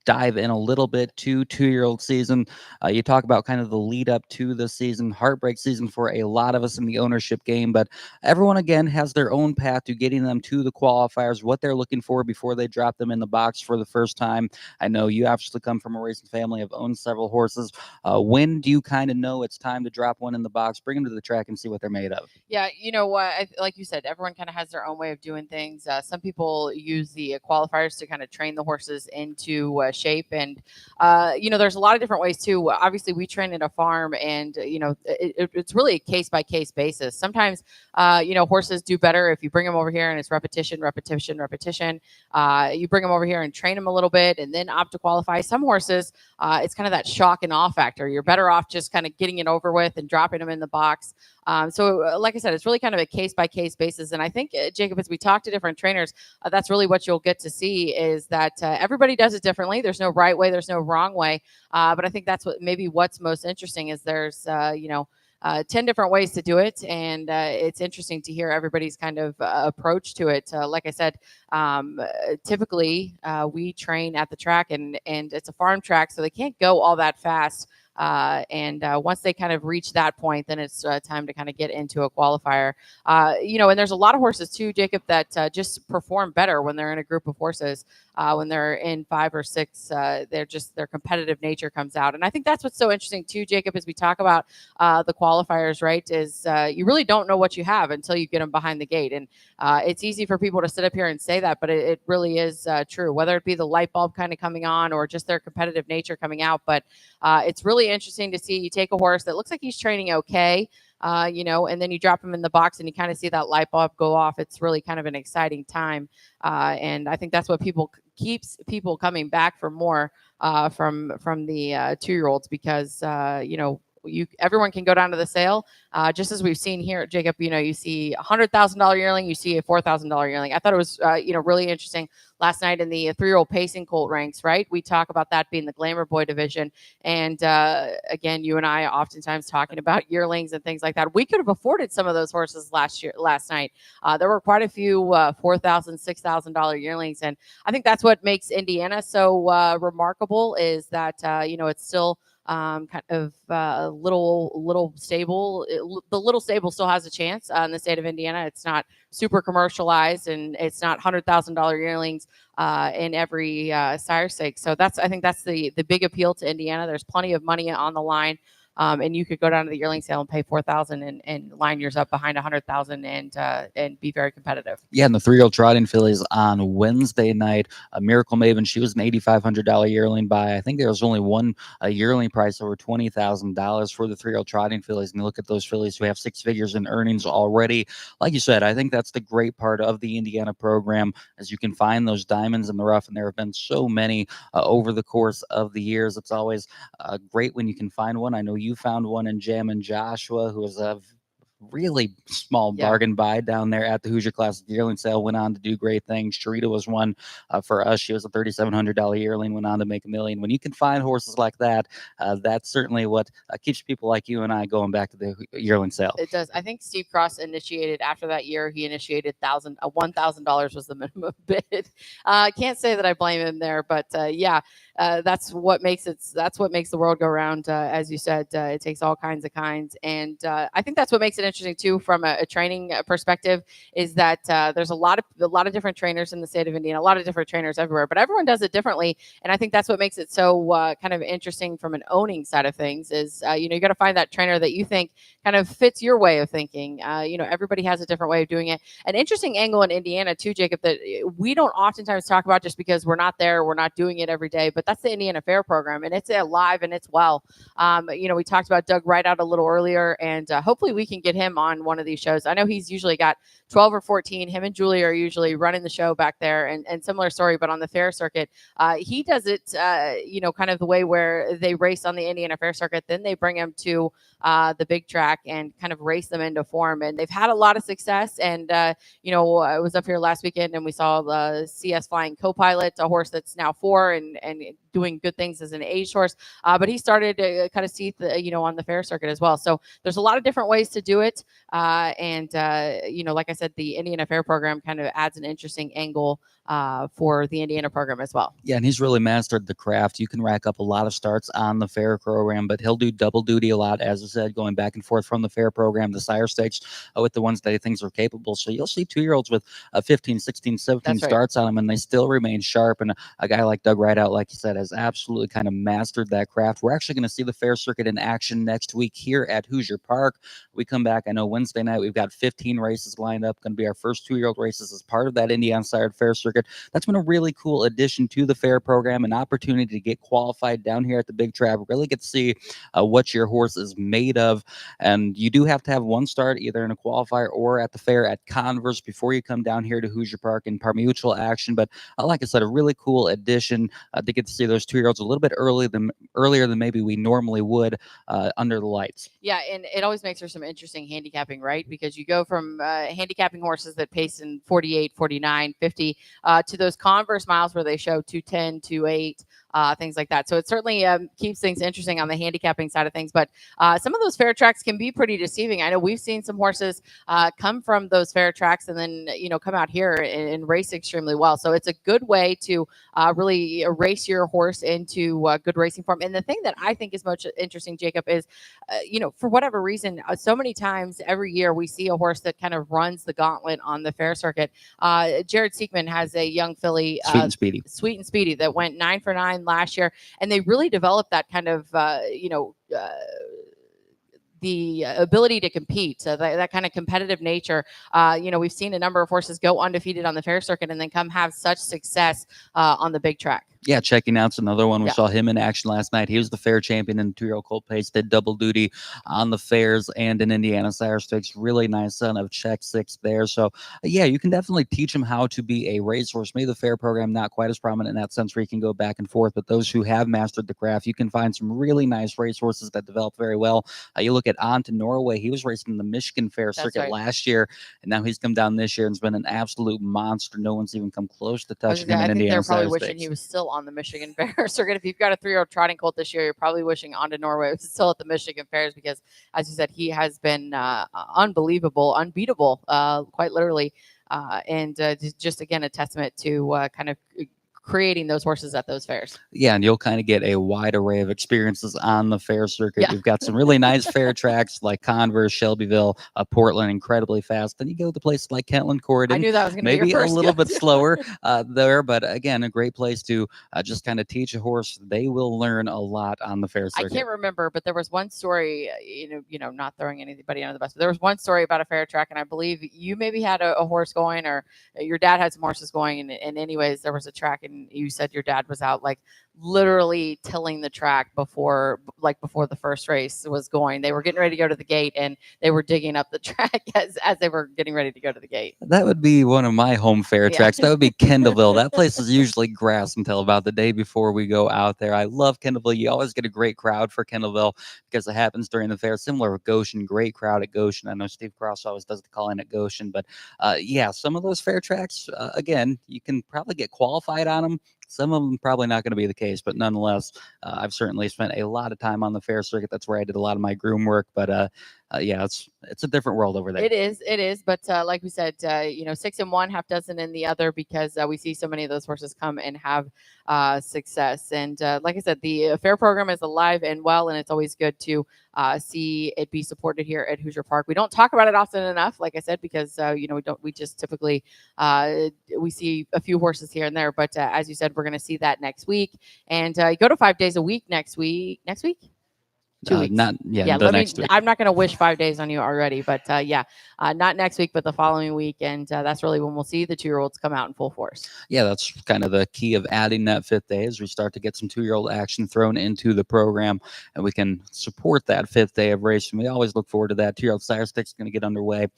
dive in a little bit to 2-year-old season. You talk about kind of the lead up to the season, heartbreak season for a lot of us in the ownership game, but everyone again has their own path to getting them to the qualifiers, what they're looking for before they drop them in the box for the first time. I know you actually come from a racing family, have owned several horses. When do you kind of know it's time to drop one in the box, bring them to the track and see what they're made of? Yeah, you know what? Like you said, everyone kind of has their own way of doing things. Some people use the qualifiers to kind of train the horses into shape. And, there's a lot of different ways too. Obviously, we train at a farm, and, it's really a case-by-case basis. Sometimes, horses do better if you bring them over here and it's repetition. You bring them over here and train them a little bit and then opt to qualify. Some horses, it's kind of that shock and awe factor. You're better off just kind of getting it over with and dropping them in the box. So like I said, it's really kind of a case-by-case basis. And I think, Jacob, as we talk to different trainers, that's really what you'll get to see, is that everybody does it differently. There's no right way, there's no wrong way. But I think that's what's most interesting, is there's 10 different ways to do it. And it's interesting to hear everybody's kind of approach to it. Like I said, typically we train at the track, and it's a farm track, so they can't go all that fast. And once they kind of reach that point, then it's time to kind of get into a qualifier. And there's a lot of horses too, Jacob, that just perform better when they're in a group of horses. When they're in 5 or 6, their competitive nature comes out. And I think that's what's so interesting too, Jacob, as we talk about the qualifiers, right? Is you really don't know what you have until you get them behind the gate. And it's easy for people to sit up here and say that, but it really is true, whether it be the light bulb kind of coming on or just their competitive nature coming out. But it's really interesting to see you take a horse that looks like he's training okay, and then you drop him in the box and you kind of see that light bulb go off. It's really kind of an exciting time. And I think that's what keeps people coming back for more from the 2-year-olds, because, everyone can go down to the sale, just as we've seen here, Jacob. You see a $100,000 yearling, you see a $4,000 yearling. I thought it was really interesting last night in the 3-year-old pacing colt ranks. Right, we talk about that being the Glamour Boy division, and again, you and I oftentimes talking about yearlings and things like that. We could have afforded some of those horses last night. There were quite a few $4,000, $6,000 yearlings, and I think that's what makes Indiana so remarkable, is that it's still kind of little stable. The little stable still has a chance in the state of Indiana. It's not super commercialized, and it's not $100,000 yearlings in every sire stake. So I think that's the big appeal to Indiana. There's plenty of money on the line. And you could go down to the yearling sale and pay $4,000 and line yours up behind $100,000 and be very competitive. Yeah, and the 3-year-old trotting fillies on Wednesday night. Miracle Maven, she was an $8,500 yearling buy. I think there was only one yearling price over $20,000 for the 3-year-old trotting fillies. And you look at those fillies who have 6 figures in earnings already. Like you said, I think that's the great part of the Indiana program, as you can find those diamonds in the rough, and there have been so many over the course of the years. It's always great when you can find one. I know you found one in Jam and Joshua, who was a really small bargain buy down there at the Hoosier Classic yearling sale, went on to do great things. Sharita was one for us. She was a $3,700 yearling, went on to make $1 million. When you can find horses like that, that's certainly what keeps people like you and I going back to the yearling sale. It does. I think Steve Cross initiated after that year. He initiated $1,000 was the minimum bid. Can't say that I blame him there, but that's what makes the world go round. As you said, it takes all kinds, and I think that's what makes it interesting too, from a training perspective, is that there's a lot of different trainers in the state of Indiana, a lot of different trainers everywhere, but everyone does it differently. And I think that's what makes it so kind of interesting from an owning side of things, is you got to find that trainer that you think kind of fits your way of thinking. Everybody has a different way of doing it. An interesting angle in Indiana too, Jacob, that we don't oftentimes talk about just because we're not there, we're not doing it every day, but that's the Indiana Fair program, and it's alive and it's well. We talked about Doug Rideout a little earlier, and hopefully we can get him on one of these shows. I know he's usually got 12 or 14. Him and Julie are usually running the show back there, and similar story, but on the fair circuit, he does it, kind of the way where they race on the Indiana Fair circuit, then they bring him to the big track and kind of race them into form. And they've had a lot of success. And, I was up here last weekend and we saw the CS Flying Co-Pilot, a horse that's now 4 and doing good things as an aged horse. But he started to kind of see, on the fair circuit as well. So there's a lot of different ways to do it. Like I said, the Indiana Fair program kind of adds an interesting angle for the Indiana program as well. Yeah, and he's really mastered the craft. You can rack up a lot of starts on the fair program, but he'll do double duty a lot, as I said, going back and forth from the fair program, the sire stakes, with the ones that he thinks are capable. So you'll see 2-year-olds with 15, 16, 17 starts on them, and they still remain sharp. And a guy like Doug Rideout, like you said, has absolutely kind of mastered that craft. We're actually going to see the fair circuit in action next week here at Hoosier Park. We come back, I know Wednesday night, we've got 15 races lined up, going to be our first 2-year-old races as part of that Indiana Sired Fair circuit. That's been a really cool addition to the fair program, an opportunity to get qualified down here at the big track, really get to see what your horse is made of. And you do have to have one start either in a qualifier or at the fair at Converse before you come down here to Hoosier Park in pari-mutuel action. But like I said, a really cool addition to get to see those 2-year-olds a little bit earlier than maybe we normally would under the lights. Yeah, and it always makes for some interesting handicapping, right? Because you go from handicapping horses that pace in 48, 49, 50 to those Converse miles where they show 210, 28, things like that. So it certainly keeps things interesting on the handicapping side of things. But some of those fair tracks can be pretty deceiving. I know we've seen some horses come from those fair tracks and then, come out here and race extremely well. So it's a good way to really race your horse into good racing form. And the thing that I think is most interesting, Jacob, is, for whatever reason, so many times every year we see a horse that kind of runs the gauntlet on the fair circuit. Jared Seekman has a young filly, Sweet and Speedy, that went 9 for 9 last year, and they really developed that kind of the ability to compete, so that kind of competitive nature. We've seen a number of horses go undefeated on the fair circuit and then come have such success on the big track. Yeah, checking out's another one. We Yeah. saw him in action last night. He was the fair champion in the 2-year-old colt pace, did double duty on the fairs and in Indiana Sire Stakes. Really nice son of check 6 there. So, yeah, you can definitely teach him how to be a racehorse. Maybe the fair program not quite as prominent in that sense where you can go back and forth, but those who have mastered the craft, you can find some really nice racehorses that develop very well. You look at On to Norway. He was racing in the Michigan Fair circuit right. last year, and now he's come down this year and has been an absolute monster. No one's even come close to touching him in I think Indiana they're probably Sire wishing Stakes. he was still on the Michigan Fair circuit. If you've got a 3-year-old trotting colt this year, you're probably wishing On to Norway was still at the Michigan Fairs because, as you said, he has been unbelievable, unbeatable, quite literally. And just again, a testament to kind of creating those horses at those fairs. Yeah, and you'll kind of get a wide array of experiences on the fair circuit. Yeah. You've got some really nice fair tracks like Converse, Shelbyville, Portland, incredibly fast. Then you go to places like Kentland, Corydon. I knew that was going to be Maybe your a first little guess. bit slower there, but again, a great place to just kind of teach a horse. They will learn a lot on the fair circuit. I can't remember, but there was one story, not throwing anybody under the bus, but there was one story about a fair track, and I believe you maybe had a horse going, or your dad had some horses going, and anyways, there was a track, and you said your dad was out like literally tilling the track before the first race was going. They were getting ready to go to the gate, and they were digging up the track as they were getting ready to go to the gate. That would be one of my home fair tracks. That would be Kendallville. That place is usually grass until about the day before we go out there. I love Kendallville. You always get a great crowd for Kendallville because it happens during the fair. Similar with Goshen, great crowd at Goshen. I know Steve Cross always does the calling at Goshen, but yeah, some of those fair tracks, again, you can probably get qualified on them. Some of them probably not going to be the case, but nonetheless, I've certainly spent a lot of time on the fair circuit. That's where I did a lot of my groom work, but yeah, it's a different world over there. It is. But like we said, 6 in one, half dozen in the other, because we see so many of those horses come and have success. And like I said, the fair program is alive and well, and it's always good to see it be supported here at Hoosier Park. We don't talk about it often enough, like I said, because we just typically we see a few horses here and there. But as you said, we're going to see that next week, and go to 5 days a week next week. 2 weeks. Next week. I'm not going to wish 5 days on you already, but not next week, but the following week, and that's really when we'll see the 2-year-olds come out in full force. Yeah, that's kind of the key of adding that 5th day as we start to get some 2-year-old action thrown into the program, and we can support that 5th day of racing. We always look forward to that. 2-year-old Sire Stakes is going to get underway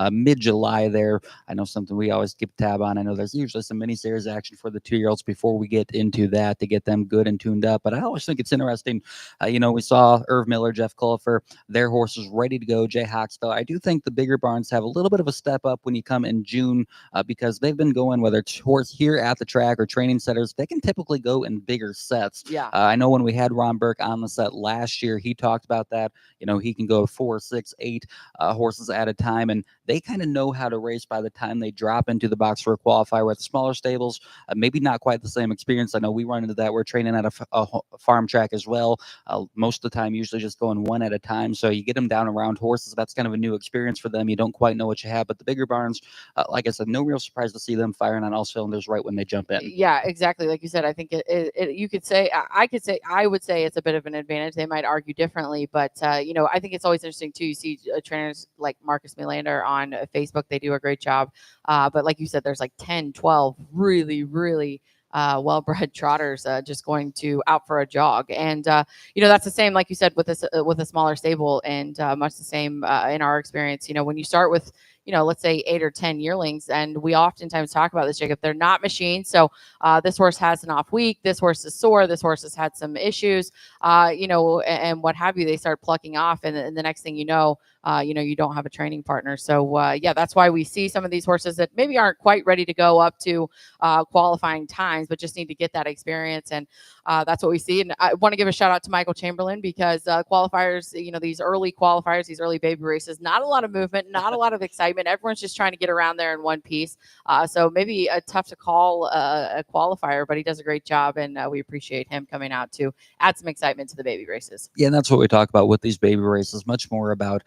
mid-July there. I know something we always keep tab on. I know there's usually some mini-series action for the 2-year-olds before we get into that to get them good and tuned up, but I always think it's interesting. We saw Irv Miller, Jeff Cullifer, their horses ready to go. Jay Hoxville. I do think the bigger barns have a little bit of a step up when you come in June because they've been going, whether it's horse here at the track or training centers, they can typically go in bigger sets. Yeah. I know when we had Ron Burke on the set last year, he talked about that. He can go 4, 6, 8 horses at a time, and they kind of know how to race by the time they drop into the box for a qualifier. With smaller stables, maybe not quite the same experience. I know we run into that. We're training at a farm track as well. Most of the time, usually just going one at a time. So you get them down around horses. That's kind of a new experience for them. You don't quite know what you have, but the bigger barns, like I said, no real surprise to see them firing on all cylinders right when they jump in. Yeah, exactly. Like you said, I think you could say, I would say it's a bit of an advantage. They might argue differently, but I think it's always interesting too. You see trainers like Marcus Melander on Facebook. They do a great job. But like you said, there's like 10, 12 really, really well-bred trotters just going out for a jog, and that's the same, like you said, with a smaller stable, and much the same in our experience. When you start with let's say 8 or 10 yearlings, and we oftentimes talk about this, Jacob, they're not machines. So this horse has an off week, this horse is sore, this horse has had some issues, and what have you. They start plucking off, and the next thing you know, you don't have a training partner. So that's why we see some of these horses that maybe aren't quite ready to go up to qualifying times, but just need to get that experience. And that's what we see. And I want to give a shout out to Michael Chamberlain, because qualifiers, these early qualifiers, these early baby races, not a lot of movement, not a lot of excitement. Everyone's just trying to get around there in one piece. So maybe tough to call a qualifier, but he does a great job, and we appreciate him coming out to add some excitement to the baby races. Yeah, and that's what we talk about with these baby races, much more about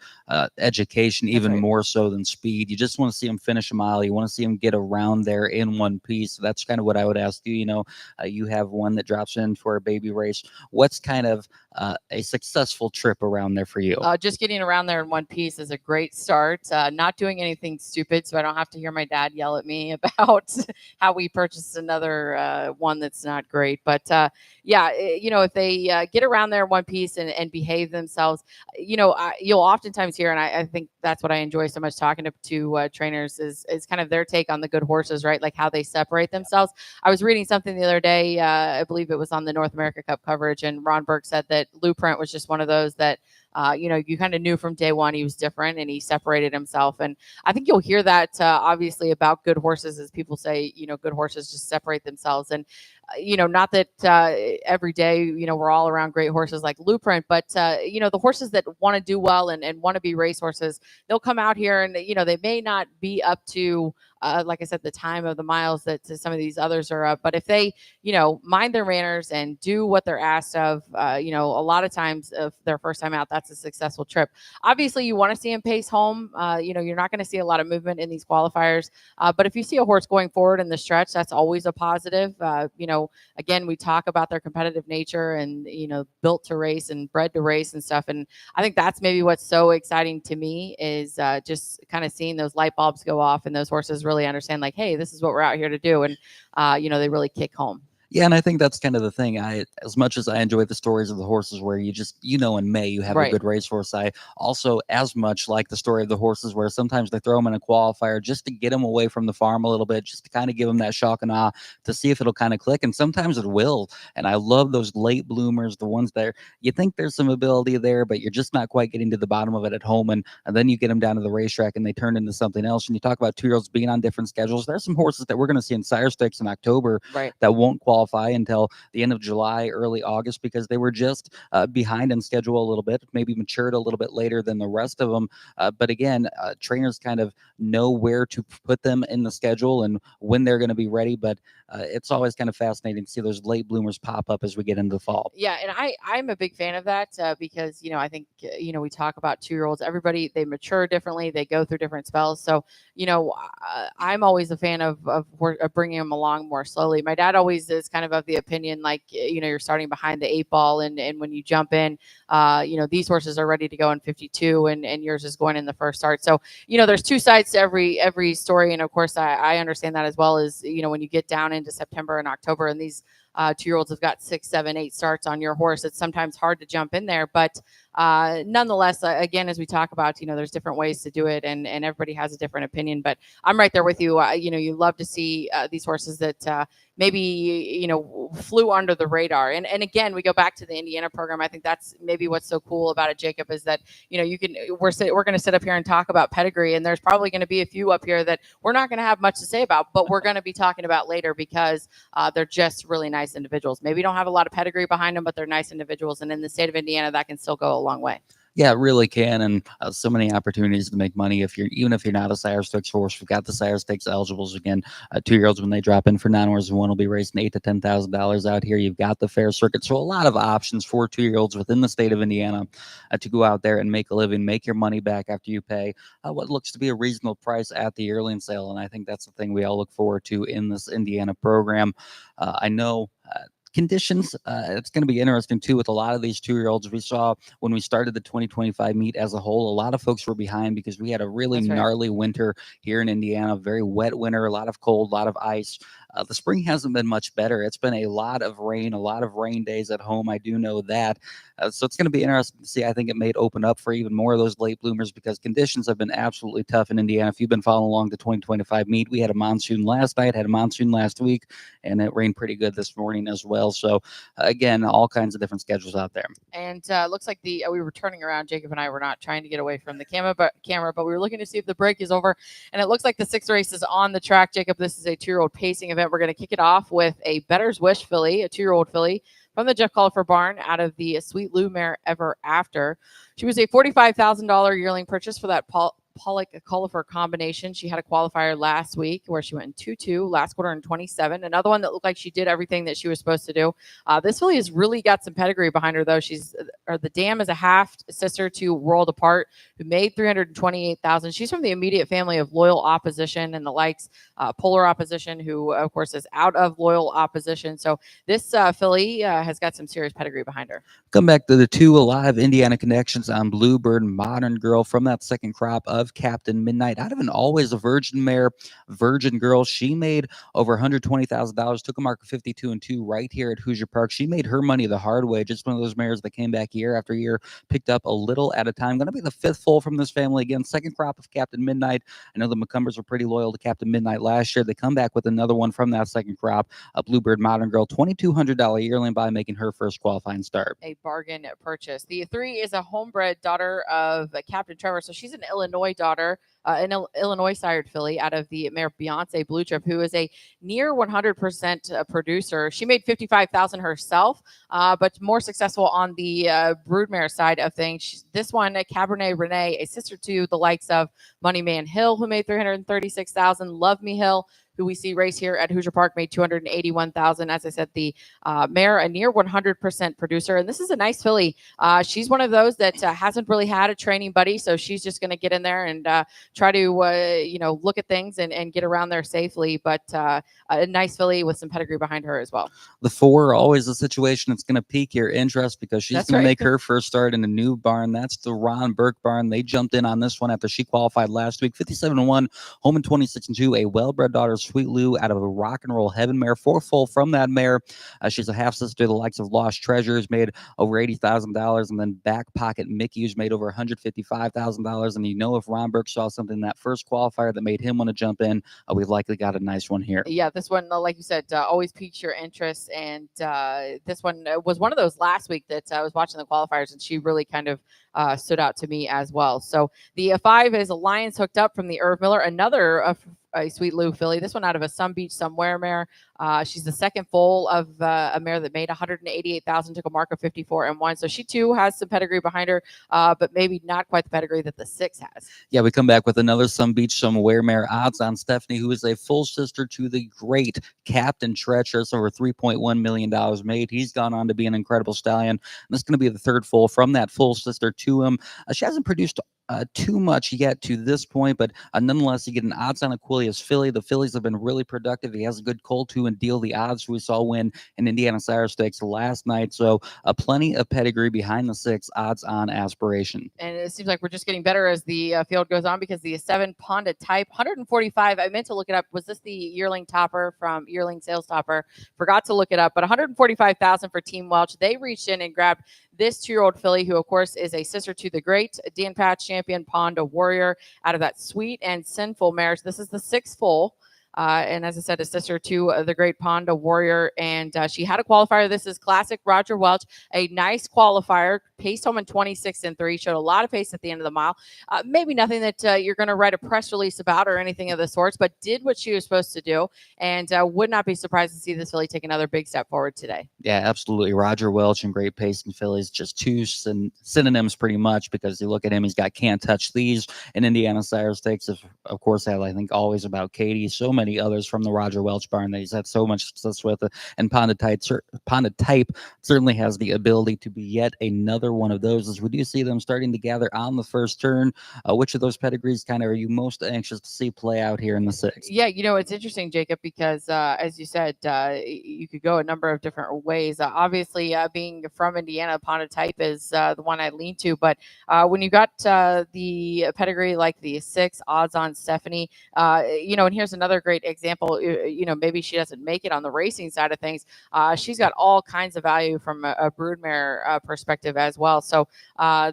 education, even more so than speed. You just want to see them finish a mile. You want to see them get around there in one piece. So that's kind of what I would ask you. You have one that drops in for a baby race. What's kind of a successful trip around there for you? Just getting around there in one piece is a great start. Not doing anything stupid, so I don't have to hear my dad yell at me about how we purchased another one that's not great. But if they get around there in one piece and behave themselves, you'll oftentimes hear, and I think that's what I enjoy so much talking to trainers is kind of their take on the good horses, right? Like how they separate themselves. I was reading something the other day, I believe it was on the North America Cup coverage, and Ron Burke said that Blueprint was just one of those that you kind of knew from day one he was different and he separated himself. And I think you'll hear that obviously about good horses, as people say, good horses just separate themselves. And not that every day, we're all around great horses like Blueprint, but the horses that want to do well and want to be race horses, they'll come out here and they may not be up to like I said, the time of the miles that some of these others are up. But if they, mind their manners and do what they're asked of, a lot of times if their first time out, that's a successful trip. Obviously, you want to see them pace home. You're not going to see a lot of movement in these qualifiers. But if you see a horse going forward in the stretch, that's always a positive. Again, we talk about their competitive nature and, built to race and bred to race and stuff. And I think that's maybe what's so exciting to me is just kind of seeing those light bulbs go off and those horses really understand like, hey, this is what we're out here to do. And, they really kick home. Yeah, and I think that's kind of the thing. As much as I enjoy the stories of the horses where you just, in May you have a good racehorse, I also as much like the story of the horses where sometimes they throw them in a qualifier just to get them away from the farm a little bit, just to kind of give them that shock and awe to see if it'll kind of click. And sometimes it will. And I love those late bloomers, the ones that you think there's some ability there, but you're just not quite getting to the bottom of it at home. And then you get them down to the racetrack and they turn into something else. And you talk about 2-year-olds being on different schedules. There's some horses that we're going to see in sire stakes in October that won't qualify until the end of July, early August, because they were just behind in schedule a little bit, maybe matured a little bit later than the rest of them. But again, trainers kind of know where to put them in the schedule and when they're going to be ready. But it's always kind of fascinating to see those late bloomers pop up as we get into the fall. Yeah, and I'm a big fan of that because, I think, we talk about 2-year-olds. Everybody, they mature differently. They go through different spells. So, I'm always a fan of bringing them along more slowly. My dad always is kind of the opinion, like, you're starting behind the 8 ball. And when you jump in, these horses are ready to go in 52 and yours is going in the first start. So, there's two sides to every story. And of course, I understand that as well as, when you get down into September and October and these 2-year-olds have got 6, 7, 8 starts on your horse, it's sometimes hard to jump in there. But nonetheless, again, as we talk about, there's different ways to do it and everybody has a different opinion. But I'm right there with you. You love to see these horses that maybe, flew under the radar. And again, we go back to the Indiana program. I think that's maybe what's so cool about it, Jacob, is that, we're going to sit up here and talk about pedigree. And there's probably going to be a few up here that we're not going to have much to say about, but we're going to be talking about later because they're just really nice individuals. Maybe don't have a lot of pedigree behind them, but they're nice individuals. And in the state of Indiana, that can still go a long way. Yeah, it really can, and so many opportunities to make money even if you're not a sire stakes horse. We've got the sire stakes eligibles again. 2-year-olds when they drop in for non-horse and one will be racing $8,000 to $10,000 out here. You've got the fair circuit, so a lot of options for 2-year-olds within the state of Indiana to go out there and make a living, make your money back after you pay what looks to be a reasonable price at the yearling sale. And I think that's the thing we all look forward to in this Indiana program. I know. Conditions, it's going to be interesting too with a lot of these 2-year-olds. We saw when we started the 2025 meet as a whole, a lot of folks were behind because we had a really gnarly winter here in Indiana, very wet winter, a lot of cold, a lot of ice. The spring hasn't been much better. It's been a lot of rain days at home. I do know that. So it's going to be interesting to see. I think it may open up for even more of those late bloomers because conditions have been absolutely tough in Indiana. If you've been following along the 2025 meet, we had a monsoon last night, had a monsoon last week, and it rained pretty good this morning as well. So again, all kinds of different schedules out there. And looks like we were turning around. Jacob and I were not trying to get away from the camera, but we were looking to see if the break is over. And it looks like the 6th race is on the track. Jacob, this is a 2-year-old pacing event. We're going to kick it off with a Better's Wish filly, a 2-year-old filly from the Jeff Collifer barn out of the Sweet Lou mare Ever After. She was a $45,000 yearling purchase for that Paul Pollock Qualifier combination. She had a qualifier last week where she went in 2-2, last quarter in 27. Another one that looked like she did everything that she was supposed to do. This filly has really got some pedigree behind her, though. The Dam is a half sister to World Apart, who made 328,000. She's from the immediate family of Loyal Opposition and the likes, Polar Opposition, who of course is out of Loyal Opposition. So this filly has got some serious pedigree behind her. Come back to the two alive Indiana connections on Bluebird Modern Girl from that second crop of Captain Midnight. Out of an always a virgin mare, Virgin Girl. She made over $120,000, took a mark of 52-2 right here at Hoosier Park. She made her money the hard way. Just one of those mares that came back year after year, picked up a little at a time. Going to be the fifth foal from this family. Again, second crop of Captain Midnight. I know the McCumbers were pretty loyal to Captain Midnight last year. They come back with another one from that second crop, a Bluebird Modern Girl, $2,200 yearling buy, making her first qualifying start. A bargain purchase. The 3 is a homebred daughter of Captain Trevor. So she's an Illinois daughter, an Illinois sired filly out of the mare Beyonce Blue Trip, who is a near 100% producer. She made 55,000 herself, but more successful on the broodmare side of things. This one, Cabernet Renee, a sister to the likes of Moneyman Hill, who made 336,000. Love Me Hill, who we see race here at Hoosier Park, made 281,000. As I said, the mare, a near 100% producer. And this is a nice filly. She's one of those that hasn't really had a training buddy, so she's just going to get in there and try to, look at things and get around there safely. But a nice filly with some pedigree behind her as well. The 4, always a situation that's going to pique your interest because she's going to make her first start in a new barn. That's the Ron Burke barn. They jumped in on this one after she qualified last week. 57-1, home in 26-2, a well-bred daughter, Sweet Lou, out of a Rock and Roll Heaven mare. 4 full from that mare. She's a half sister to the likes of Lost Treasures, made over $80,000, and then Back Pocket Mickey, who's made over $155,000. And if Ron Burke saw something in that first qualifier that made him want to jump in, we've likely got a nice one here. Yeah, this one, like you said, always piques your interest. And this one was one of those last week that I was watching the qualifiers, and she really kind of stood out to me as well. So the 5 is Alliance Hooked Up from the Irv Miller, another a Sweet Lou filly. This one out of a Some Beach Somewhere mare. She's the second foal of a mare that made 188,000, took a mark of 54-1. So she too has some pedigree behind her, but maybe not quite the pedigree that the 6 has. Yeah, we come back with another Some Beach Somewhere mare. Odds on Stephanie, who is a full sister to the great Captain Treacherous, over $3.1 million made. He's gone on to be an incredible stallion. And this is going to be the third foal from that full sister to him. She hasn't produced too much yet to this point, but nonetheless, you get an odds on Aquilius filly. The fillies have been really productive. He has a good colt too, and Deal the Odds, who we saw win in Indiana Sire Stakes last night. So plenty of pedigree behind the 6, odds on Aspiration. And it seems like we're just getting better as the field goes on, because the 7 Ponda Type, 145. I meant to look it up. Was this the yearling topper from Yearling Sales Topper? Forgot to look it up, but 145,000 for Team Welch. They reached in and grabbed this 2-year-old filly, who of course is a sister to the great Dan Patch champion Ponda Warrior, out of that Sweet and Sinful mare. This is the 6th foal. And as I said, a sister to the great Ponda Warrior. And she had a qualifier. This is classic Roger Welch, a nice qualifier, paced home in 26-3, showed a lot of pace at the end of the mile. Maybe nothing that you're going to write a press release about or anything of the sorts, but did what she was supposed to do. And would not be surprised to see this filly take another big step forward today. Yeah, absolutely. Roger Welch and great pace and fillies, just two synonyms pretty much, because you look at him, he's got Can't Touch These in Indiana Sire Stakes. Of course, I think always about Katie. So many others from the Roger Welch barn that he's had so much success with. And Ponda Type certainly has the ability to be yet another one of those, as we do see them starting to gather on the first turn. Which of those pedigrees kind of are you most anxious to see play out here in the 6th? Yeah, it's interesting, Jacob, because as you said, you could go a number of different ways. Obviously, being from Indiana, Ponda Type is the one I lean to. But when you got the pedigree like the 6, odds on Stephanie, and here's another great example. Maybe she doesn't make it on the racing side of things. She's got all kinds of value from a broodmare perspective as well. So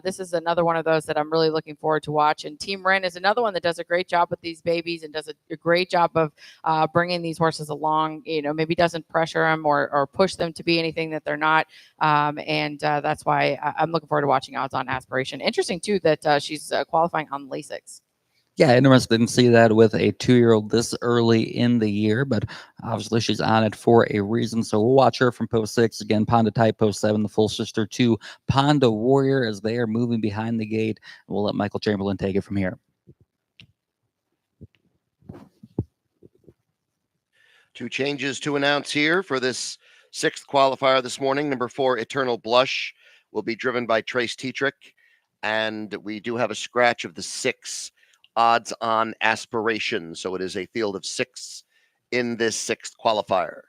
this is another one of those that I'm really looking forward to watch. And Team Wren is another one that does a great job with these babies and does a great job of bringing these horses along. Maybe doesn't pressure them or push them to be anything that they're not. And that's why I'm looking forward to watching odds on Aspiration. Interesting too that she's qualifying on Lasix. Yeah, interested to see that with a 2-year-old this early in the year, but obviously she's on it for a reason. So we'll watch her from post 6. Again, Ponda Type, post 7, the full sister to Ponda Warrior, as they are moving behind the gate. We'll let Michael Chamberlain take it from here. Two changes to announce here for this sixth qualifier this morning. Number 4, Eternal Blush, will be driven by Trace Tetrick. And we do have a scratch of the 6 odds on aspiration. So it is a field of 6 in this sixth qualifier.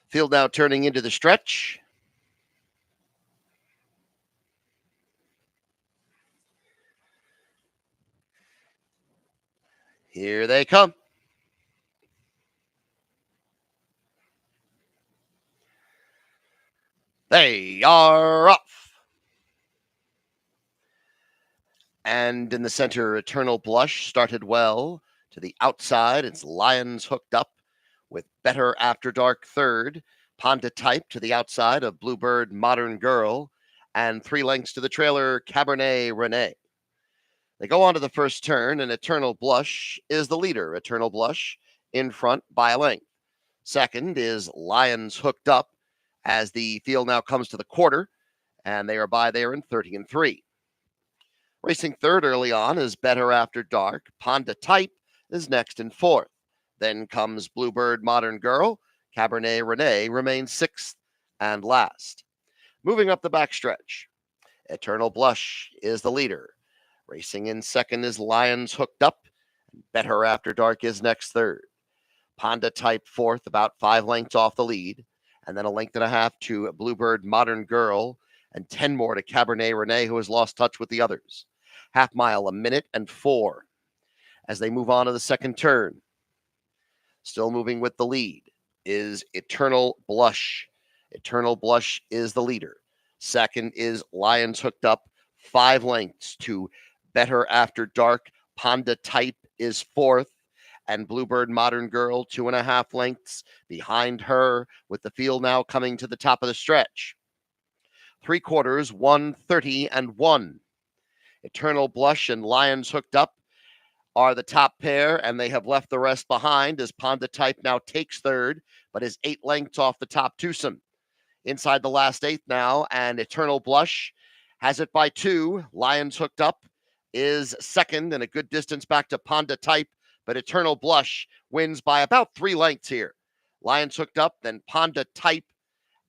Field now turning into the stretch. Here they come. They are off. And in the center, Eternal Blush started well. To the outside, it's Lions hooked up with Better After Dark third. Ponda Type to the outside of Bluebird Modern Girl. And 3 lengths to the trailer, Cabernet Renee. They go on to the first turn, and Eternal Blush is the leader. Eternal Blush in front by a length. Second is Lions hooked up as the field now comes to the quarter, and they are by there in 30-3. Racing third early on is Better After Dark. Ponda Type is next in fourth. Then comes Bluebird Modern Girl. Cabernet Renee remains sixth and last. Moving up the backstretch, Eternal Blush is the leader. Racing in second is Lions hooked up. Better After Dark is next third. Ponda Type fourth, about 5 lengths off the lead. And then a length and a half to Bluebird Modern Girl. And 10 more to Cabernet Renee, who has lost touch with the others. Half mile, 1:04 as they move on to the second turn. Still moving with the lead is Eternal Blush. Eternal Blush is the leader. Second is Lions hooked up, 5 lengths to Better After Dark. Ponda Type is fourth, and Bluebird Modern Girl 2.5 lengths behind her, with the field now coming to the top of the stretch. 3/4, 1:30-1. Eternal Blush and Lions hooked up are the top pair, and they have left the rest behind as Ponda Type now takes third, but is 8 lengths off the top twosome. Inside the last 8 now, and Eternal Blush has it by 2. Lions hooked up is second, and a good distance back to Ponda Type, but Eternal Blush wins by about 3 lengths here. Lions hooked up, then Ponda Type,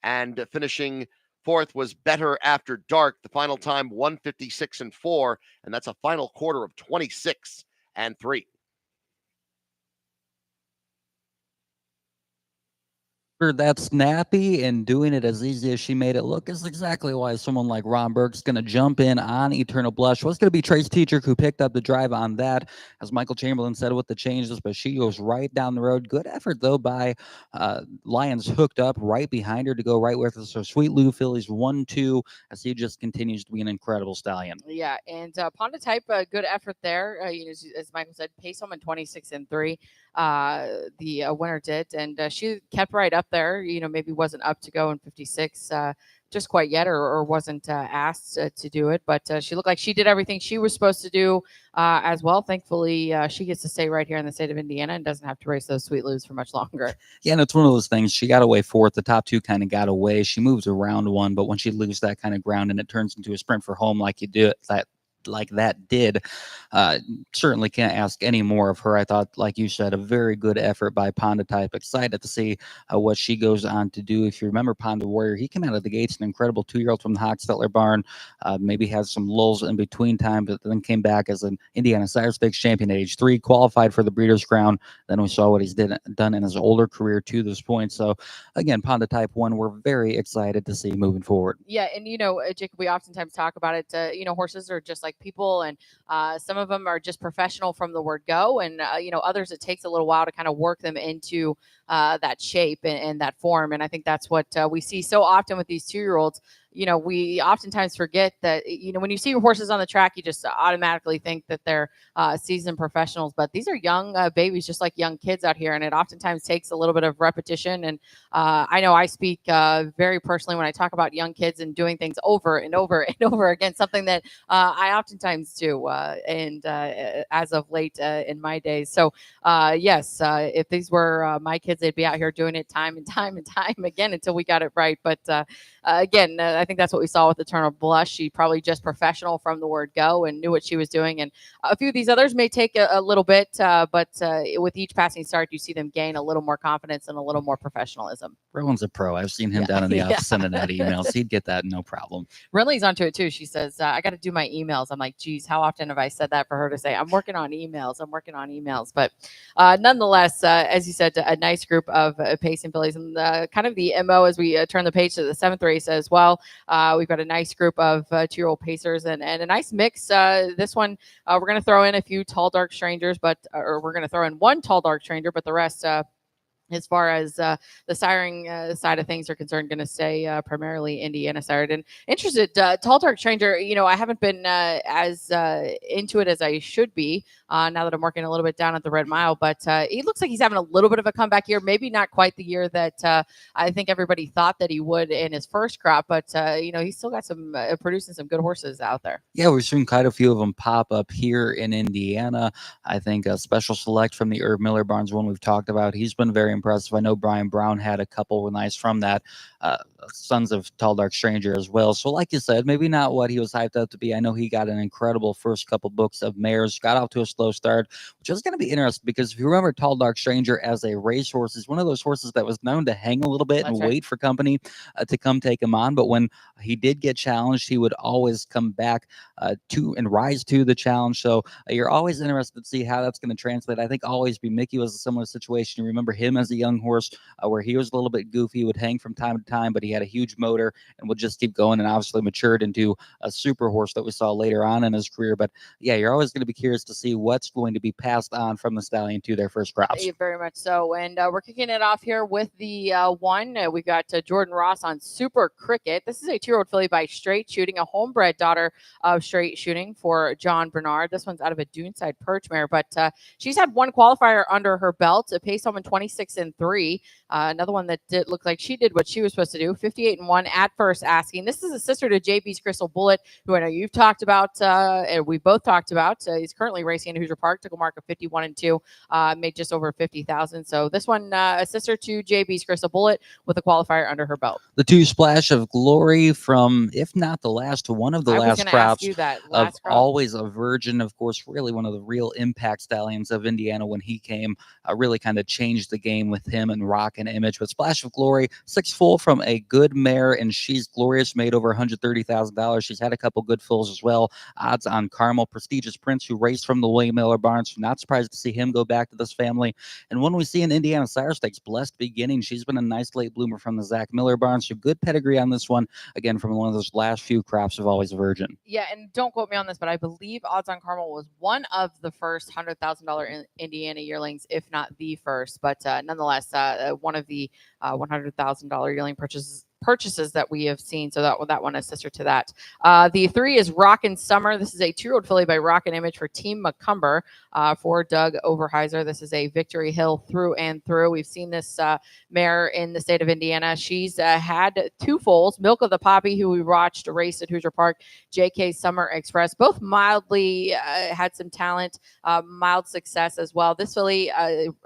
and finishing fourth was Better After Dark. The final time, 1:56-4, and that's a final quarter of 26-3. That snappy and doing it as easy as she made it look is exactly why someone like Ron Burke's going to jump in on Eternal Blush. Was going to be Trace Tetrick who picked up the drive on that, as Michael Chamberlain said with the changes, but she goes right down the road. Good effort, though, by Lions hooked up right behind her to go right with her. So Sweet Lou Phillies 1-2 as he just continues to be an incredible stallion. Yeah, and Ponda Type, good effort there. As Michael said, pace home in 26-3. The winner did, and she kept right up there. Maybe wasn't up to go in 56 just quite yet, or wasn't asked to do it, but she looked like she did everything she was supposed to do as well. Thankfully, she gets to stay right here in the state of Indiana and doesn't have to race those Sweet Lou's for much longer. Yeah, and it's one of those things. She got away fourth. The top two kind of got away. She moves around one, but when she loses that kind of ground and it turns into a sprint for home like you do, that did, certainly can't ask any more of her. I thought, like you said, a very good effort by Ponda Type. Excited to see what she goes on to do. If you remember Ponda Warrior, he came out of the gates an incredible 2-year-old from the Hoxtetler barn. Maybe had some lulls in between time, but then came back as an Indiana Sire Stakes champion at age 3, qualified for the Breeders' Crown. Then we saw what he's done in his older career to this point. So again, Ponda Type 1, we're very excited to see moving forward. Yeah, and Jacob, we oftentimes talk about it. Horses are just like people, and some of them are just professional from the word go, and others, it takes a little while to kind of work them into that shape and that form. And I think that's what we see so often with these 2-year-olds. we oftentimes forget that, when you see horses on the track, you just automatically think that they're seasoned professionals, but these are young babies, just like young kids out here. And it oftentimes takes a little bit of repetition. And I know I speak very personally when I talk about young kids and doing things over and over and over again, something that I oftentimes do. As of late in my days. So yes, if these were my kids, they'd be out here doing it time and time and time again until we got it right. But again, I think that's what we saw with Eternal Blush. She probably just professional from the word go and knew what she was doing. And a few of these others may take a little bit, but with each passing start, you see them gain a little more confidence and a little more professionalism. Rowan's a pro. I've seen him down in the office sending out emails. He'd get that no problem. Rinley's onto it too. She says, I got to do my emails. I'm like, geez, how often have I said that for her to say, I'm working on emails. But nonetheless, as you said, a nice group of pacing fillies, and kind of the MO as we turn the page to the 7th race as well. We've got a nice group of 2-year-old pacers and a nice mix. This one, we're going to throw in a few tall, dark strangers, or we're going to throw in one tall, dark stranger, but the rest, as far as the siring side of things are concerned, going to stay primarily Indiana sired. And interested, Tall Dark Stranger, I haven't been as into it as I should be now that I'm working a little bit down at the Red Mile. But he looks like he's having a little bit of a comeback year. Maybe not quite the year that I think everybody thought that he would in his first crop. But, he's still got some producing some good horses out there. Yeah, we've seen quite a few of them pop up here in Indiana. I think a Special Select from the Irv Miller Barns one we've talked about. He's been very impressive. I know Brian Brown had a couple nice from that. Sons of Tall Dark Stranger as well. So like you said, maybe not what he was hyped up to be. I know he got an incredible first couple books of mares, got off to a slow start, which is going to be interesting because if you remember Tall Dark Stranger as a racehorse, he's one of those horses that was known to hang a little bit and wait for company to come take him on. But when he did get challenged, he would always come back to and rise to the challenge. So you're always interested to see how that's going to translate. I think Always Be Mickey was a similar situation. You remember him as a young horse where he was a little bit goofy, would hang from time to time, but he had a huge motor and would just keep going, and obviously matured into a super horse that we saw later on in his career. But yeah, you're always going to be curious to see what's going to be passed on from the stallion to their first crops. Yeah, very much so. And we're kicking it off here with the one. We've got Jordan Ross on Super Cricket. This is a 2-year-old filly by Straight Shooting, a homebred daughter of Straight Shooting for John Bernard. This one's out of a Duneside Perch mare, but she's had one qualifier under her belt, a pace home in 26-3. Another one that did look like she did what she was supposed to do, 58-1 at first asking. This is a sister to JB's Crystal Bullet, who I know you've talked about, and we both talked about. He's currently racing in Hoosier Park, took a mark of 51-2, made just over 50,000. So this one, a sister to JB's Crystal Bullet with a qualifier under her belt. The 2 Splash of Glory from, if not the last, one of the last crops of Always a Virgin. Of course, really one of the real impact stallions of Indiana when he came, really kind of changed the game with him and Rock and Image. But Splash of Glory, 6 full from a good mare, and She's Glorious, made over $130,000. She's had a couple good fills as well. Odds on Carmel, Prestigious Prince, who raced from the William Miller Barns. Not surprised to see him go back to this family. And when we see in Indiana Sire Stakes, Blessed Beginning, she's been a nice late bloomer from the Zach Miller Barns. So good pedigree on this one, again, from one of those last few crops of Always a Virgin. Yeah, and don't quote me on this, but I believe Odds on Carmel was one of the first $100,000 Indiana yearlings, if not the first. But nonetheless, one of the $100,000 yearling purchases that we have seen. So that one is sister to that. The 3 is Rockin' Summer. This is a 2-year-old filly by Rockin' Image for Team McCumber for Doug Overheiser. This is a Victory Hill through and through. We've seen this mare in the state of Indiana. She's had 2 foals, Milk of the Poppy, who we watched race at Hoosier Park, JK Summer Express, both mildly had some talent, mild success as well. This filly,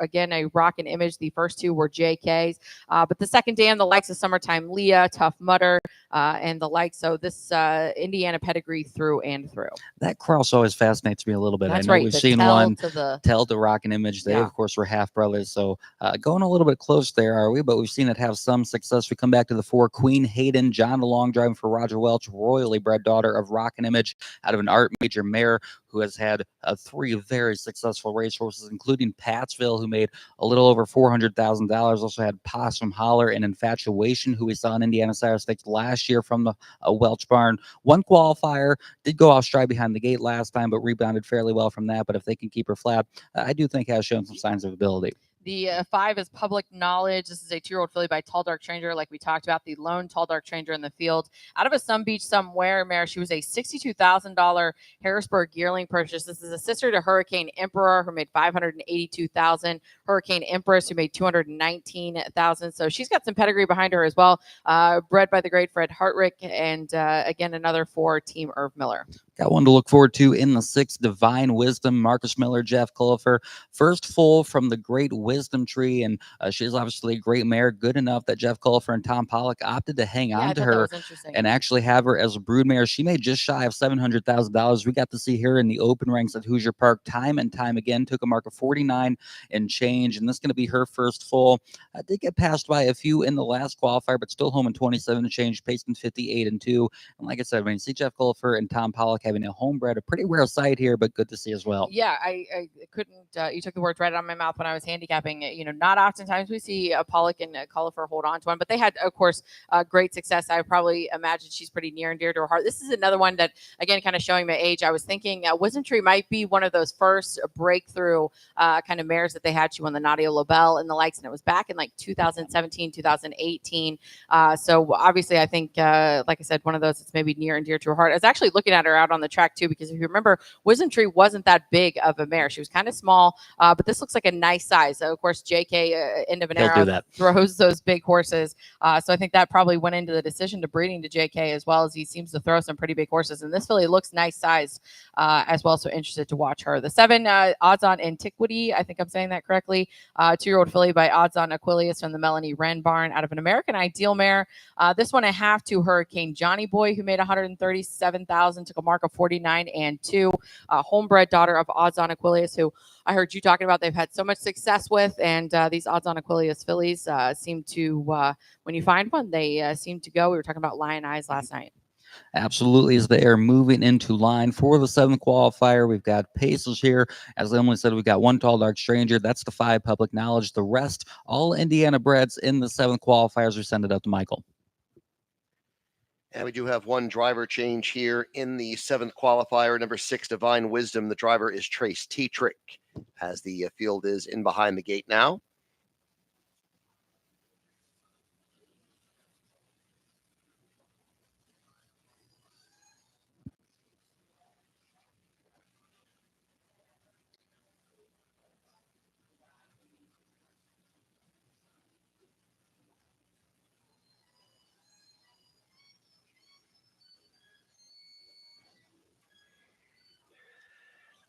again, a Rockin' Image. The first 2 were JKs, but the second dam, the likes of Summertime Leah, Tough Mudder, and the like. So this Indiana pedigree through and through. That cross always fascinates me a little bit. That's I know right. we've seen one Tell to Rockin' Image. They, of course, were half brothers. So going a little bit close there, are we? But we've seen it have some success. We come back to the 4, Queen Hayden, John DeLong driving for Roger Welch, royally bred daughter of Rockin' Image out of an Art Major mare, who has had 3 very successful racehorses, including Pattsville, who made a little over $400,000. Also had Possum Holler and Infatuation, who we saw in Indiana Sire Stakes last year from the Welch barn. One qualifier, did go off stride behind the gate last time, but rebounded fairly well from that. But if they can keep her flat, I do think has shown some signs of ability. The 5 is Public Knowledge. This is a 2-year-old filly by Tall Dark Stranger, like we talked about, the lone Tall Dark Stranger in the field. Out of a Sun Beach Somewhere mare, she was a $62,000 Harrisburg yearling purchase. This is a sister to Hurricane Emperor, who made $582,000. Hurricane Empress, who made $219,000. So she's got some pedigree behind her as well. Bred by the great Fred Hartrick, and again, another for Team Irv Miller. Got one to look forward to in the 6th, Divine Wisdom, Marcus Miller, Jeff Qualifier. First full from the great wisdom tree, and she's obviously a great mare, good enough that Jeff Qualifier and Tom Pollock opted to hang on to her and actually have her as a brood mare. She made just shy of $700,000. We got to see her in the open ranks at Hoosier Park time and time again, took a mark of 49 and change, and this is going to be her first full. I did get passed by a few in the last qualifier, but still home in 27 and change, paced in 58 and 2. And like I said, I mean, see Jeff Qualifier and Tom Pollock having a homebred, a pretty rare sight here, but good to see as well. Yeah, I couldn't, you took the words right out of my mouth when I was handicapping. You know, not oftentimes we see a Pollock and a Qualifier hold on to one, but they had, of course, great success. I probably imagine she's pretty near and dear to her heart. This is another one that, again, kind of showing my age. I was thinking Wisdom Tree might be one of those first breakthrough kind of mares that they had. She won the Nadia Lobel and the likes, and it was back in like 2017, 2018. So obviously, I think, like I said, one of those that's maybe near and dear to her heart. I was actually looking at her out on the track too, because if you remember, Wisdom Tree wasn't that big of a mare. She was kind of small, but this looks like a nice size. So of course, JK, end of an era, throws those big horses. So I think that probably went into the decision to breeding to JK, as well as he seems to throw some pretty big horses. And this filly looks nice size as well. So interested to watch her. The 7, Odds On Antiquity, I think I'm saying that correctly. 2-year-old filly by Odds On Aquilius from the Melanie Wren barn, out of an American Ideal mare. This one I have to Hurricane Johnny Boy, who made $137,000, took a mark of 49 and 2. Homebred daughter of Odds On Aquilius, who I heard you talking about they've had so much success with. And these Odds On Aquilius fillies seem to, when you find one, they seem to go. We were talking about Lion Eyes last night. Absolutely, as they are moving into line for the 7th qualifier. We've got paces here. As Emily said, we've got one Tall Dark Stranger. That's the 5, Public Knowledge. The rest, all Indiana breds in the 7th qualifiers. We send it up to Michael. And we do have one driver change here in the 7th qualifier. Number 6, Divine Wisdom. The driver is Trace Tetrick, as the field is in behind the gate now.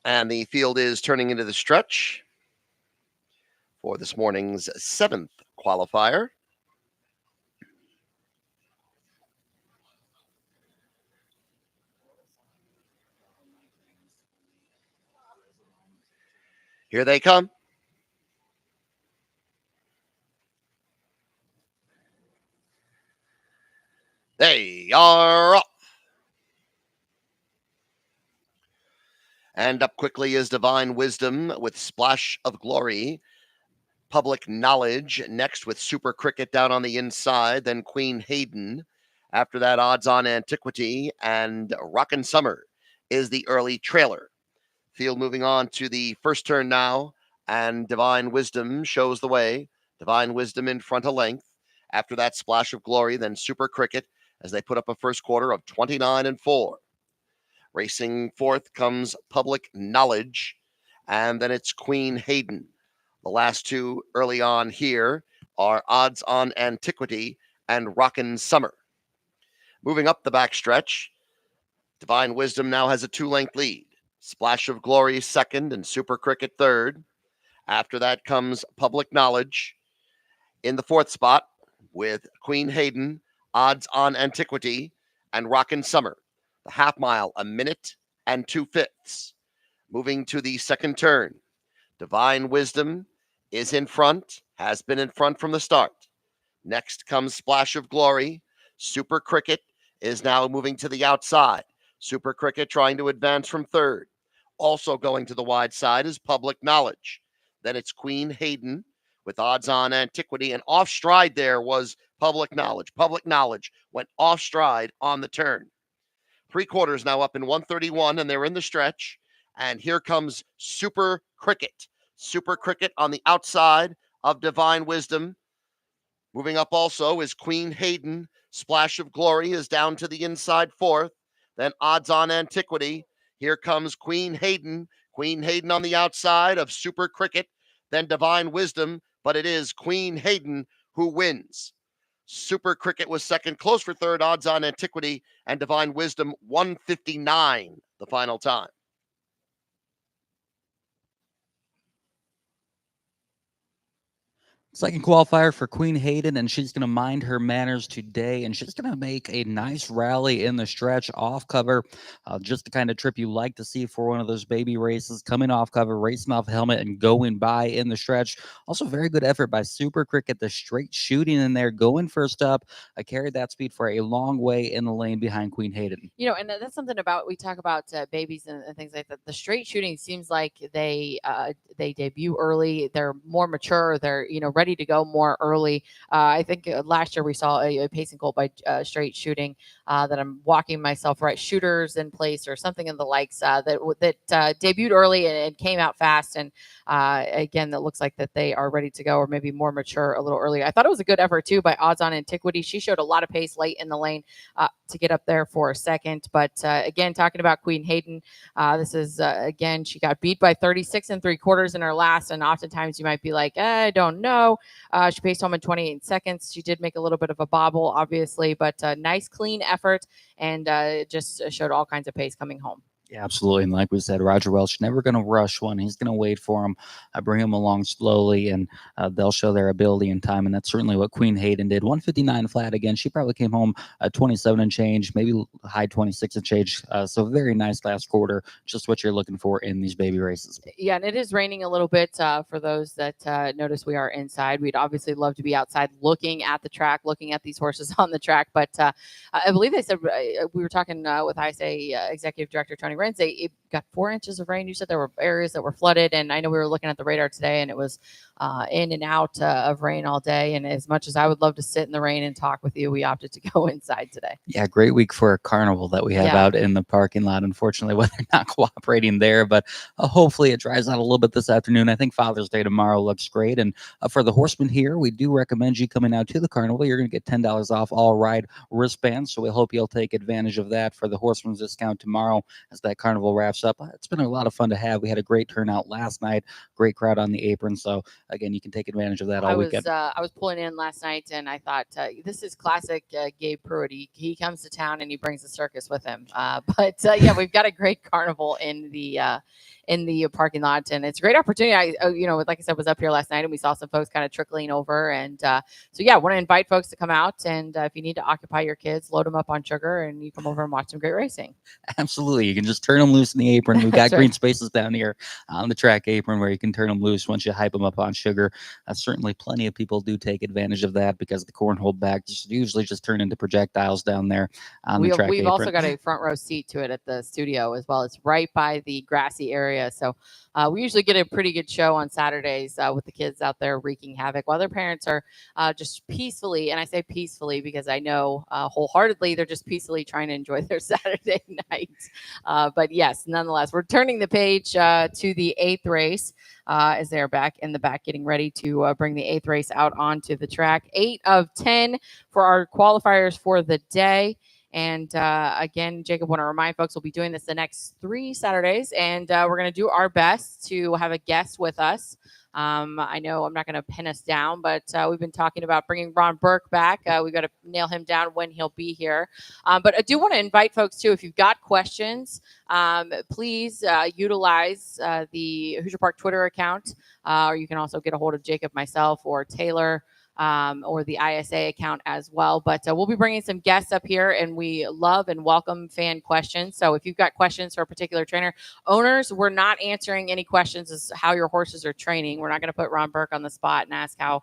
And the field is turning into the stretch for this morning's 7th qualifier. Here they come. They are up. And up quickly is Divine Wisdom with Splash of Glory. Public Knowledge next with Super Cricket down on the inside. Then Queen Hayden. After that, Odds On Antiquity and Rockin' Summer is the early trailer. Field moving on to the first turn now. And Divine Wisdom shows the way. Divine Wisdom in front of length. After that, Splash of Glory, then Super Cricket as they put up a first quarter of 29 and 4. Racing fourth comes Public Knowledge, and then it's Queen Hayden. The last two early on here are Odds On Antiquity and Rockin' Summer. Moving up the backstretch, Divine Wisdom now has a 2-length lead. Splash of Glory second and Super Cricket third. After that comes Public Knowledge in the fourth spot with Queen Hayden, Odds On Antiquity, and Rockin' Summer. The half mile, 1 minute and 2/5. Moving to the second turn, Divine Wisdom is in front, has been in front from the start. Next comes Splash of Glory. Super Cricket is now moving to the outside. Super Cricket trying to advance from third. Also going to the wide side is Public Knowledge. Then it's Queen Hayden with Odds On Antiquity, and off stride there was Public Knowledge. Public Knowledge went off stride on the turn. 3/4 now up in 131, and they're in the stretch. And here comes Super Cricket. Super Cricket on the outside of Divine Wisdom. Moving up also is Queen Hayden. Splash of Glory is down to the inside fourth. Then Odds on Antiquity. Here comes Queen Hayden. Queen Hayden on the outside of Super Cricket. Then Divine Wisdom, but it is Queen Hayden who wins. Super Cricket was second, close for third, Odds on Antiquity, and Divine Wisdom 159 the final time. Second qualifier for Queen Hayden, and she's going to mind her manners today, and she's going to make a nice rally in the stretch off cover. Just the kind of trip you like to see for one of those baby races, coming off cover, racing off helmet, and going by in the stretch. Also, very good effort by Super Cricket, the straight shooting in there, going first up. I carried that speed for a long way in the lane behind Queen Hayden. And that's something about, we talk about babies and things like that. The straight shooting seems like they debut early. They're more mature. They're, ready to go more early. I think last year we saw a pacing colt by straight shooting that I'm walking myself right, shooters in place or something in the likes that debuted early and came out fast. And again, that looks like that they are ready to go, or maybe more mature a little earlier. I thought it was a good effort too by Odds on Antiquity. She showed a lot of pace late in the lane to get up there for a second. But again, talking about Queen Hayden, this is again, she got beat by 36 3/4 in her last, and oftentimes you might be like, I don't know. She paced home in 28 seconds. She did make a little bit of a bobble, obviously, but nice, clean effort, and just showed all kinds of pace coming home. Yeah, absolutely. And like we said, Roger Welch never going to rush one. He's going to wait for him, bring him along slowly, and they'll show their ability in time. And that's certainly what Queen Hayden did. 159 flat again. She probably came home 27 and change, maybe high 26 and change. So very nice last quarter. Just what you're looking for in these baby races. Yeah, and it is raining a little bit for those that notice we are inside. We'd obviously love to be outside looking at the track, looking at these horses on the track. But I believe they said, we were talking with ISA Executive Director Tony Renz, it got 4 inches of rain. You said there were areas that were flooded, and I know we were looking at the radar today, and it was in and out of rain all day. And as much as I would love to sit in the rain and talk with you, we opted to go inside today. Yeah, great week for a carnival that we have out in the parking lot. Unfortunately, weather not cooperating there, but hopefully it dries out a little bit this afternoon. I think Father's Day tomorrow looks great. And for the horsemen here, we do recommend you coming out to the carnival. You're going to get $10 off all ride wristbands, so we hope you'll take advantage of that for the horsemen's discount tomorrow as that carnival wraps up. It's been a lot of fun to have. We had a great turnout last night, great crowd on the apron. So again, you can take advantage of that all weekend. I was pulling in last night, and I thought this is classic Gabe Pruitt. He comes to town and he brings the circus with him. But we've got a great carnival in the parking lot, and it's a great opportunity. Like I said, was up here last night, and we saw some folks kind of trickling over, and want to invite folks to come out, and if you need to occupy your kids, load them up on sugar, and you come over and watch some great racing. Absolutely, you can just turn them loose in the apron. We've got That's green right. spaces down here on the track apron where you can turn them loose once you hype them up on sugar. Certainly, plenty of people do take advantage of that because the cornhole back usually just turn into projectiles down there on the track We've apron. also got a front row seat to it at the studio as well. It's right by the grassy area, so we usually get a pretty good show on Saturdays with the kids out there wreaking havoc while their parents are just peacefully, and I say peacefully because I know wholeheartedly they're just peacefully trying to enjoy their Saturday night. But yes, nonetheless, we're turning the page to the 8th race as they're back in the back getting ready to bring the 8th race out onto the track. 8 of 10 for our qualifiers for the day. And again, Jacob, want to remind folks we'll be doing this the next 3 Saturdays, and we're going to do our best to have a guest with us. I know I'm not going to pin us down, but we've been talking about bringing Ron Burke back. We've got to nail him down when he'll be here. But I do want to invite folks, too, if you've got questions, please utilize the Hoosier Park Twitter account, or you can also get a hold of Jacob, myself, or Taylor, or the ISA account as well. But we'll be bringing some guests up here, and we love and welcome fan questions. So if you've got questions for a particular trainer, owners, we're not answering any questions as how your horses are training. We're not going to put Ron Burke on the spot and ask how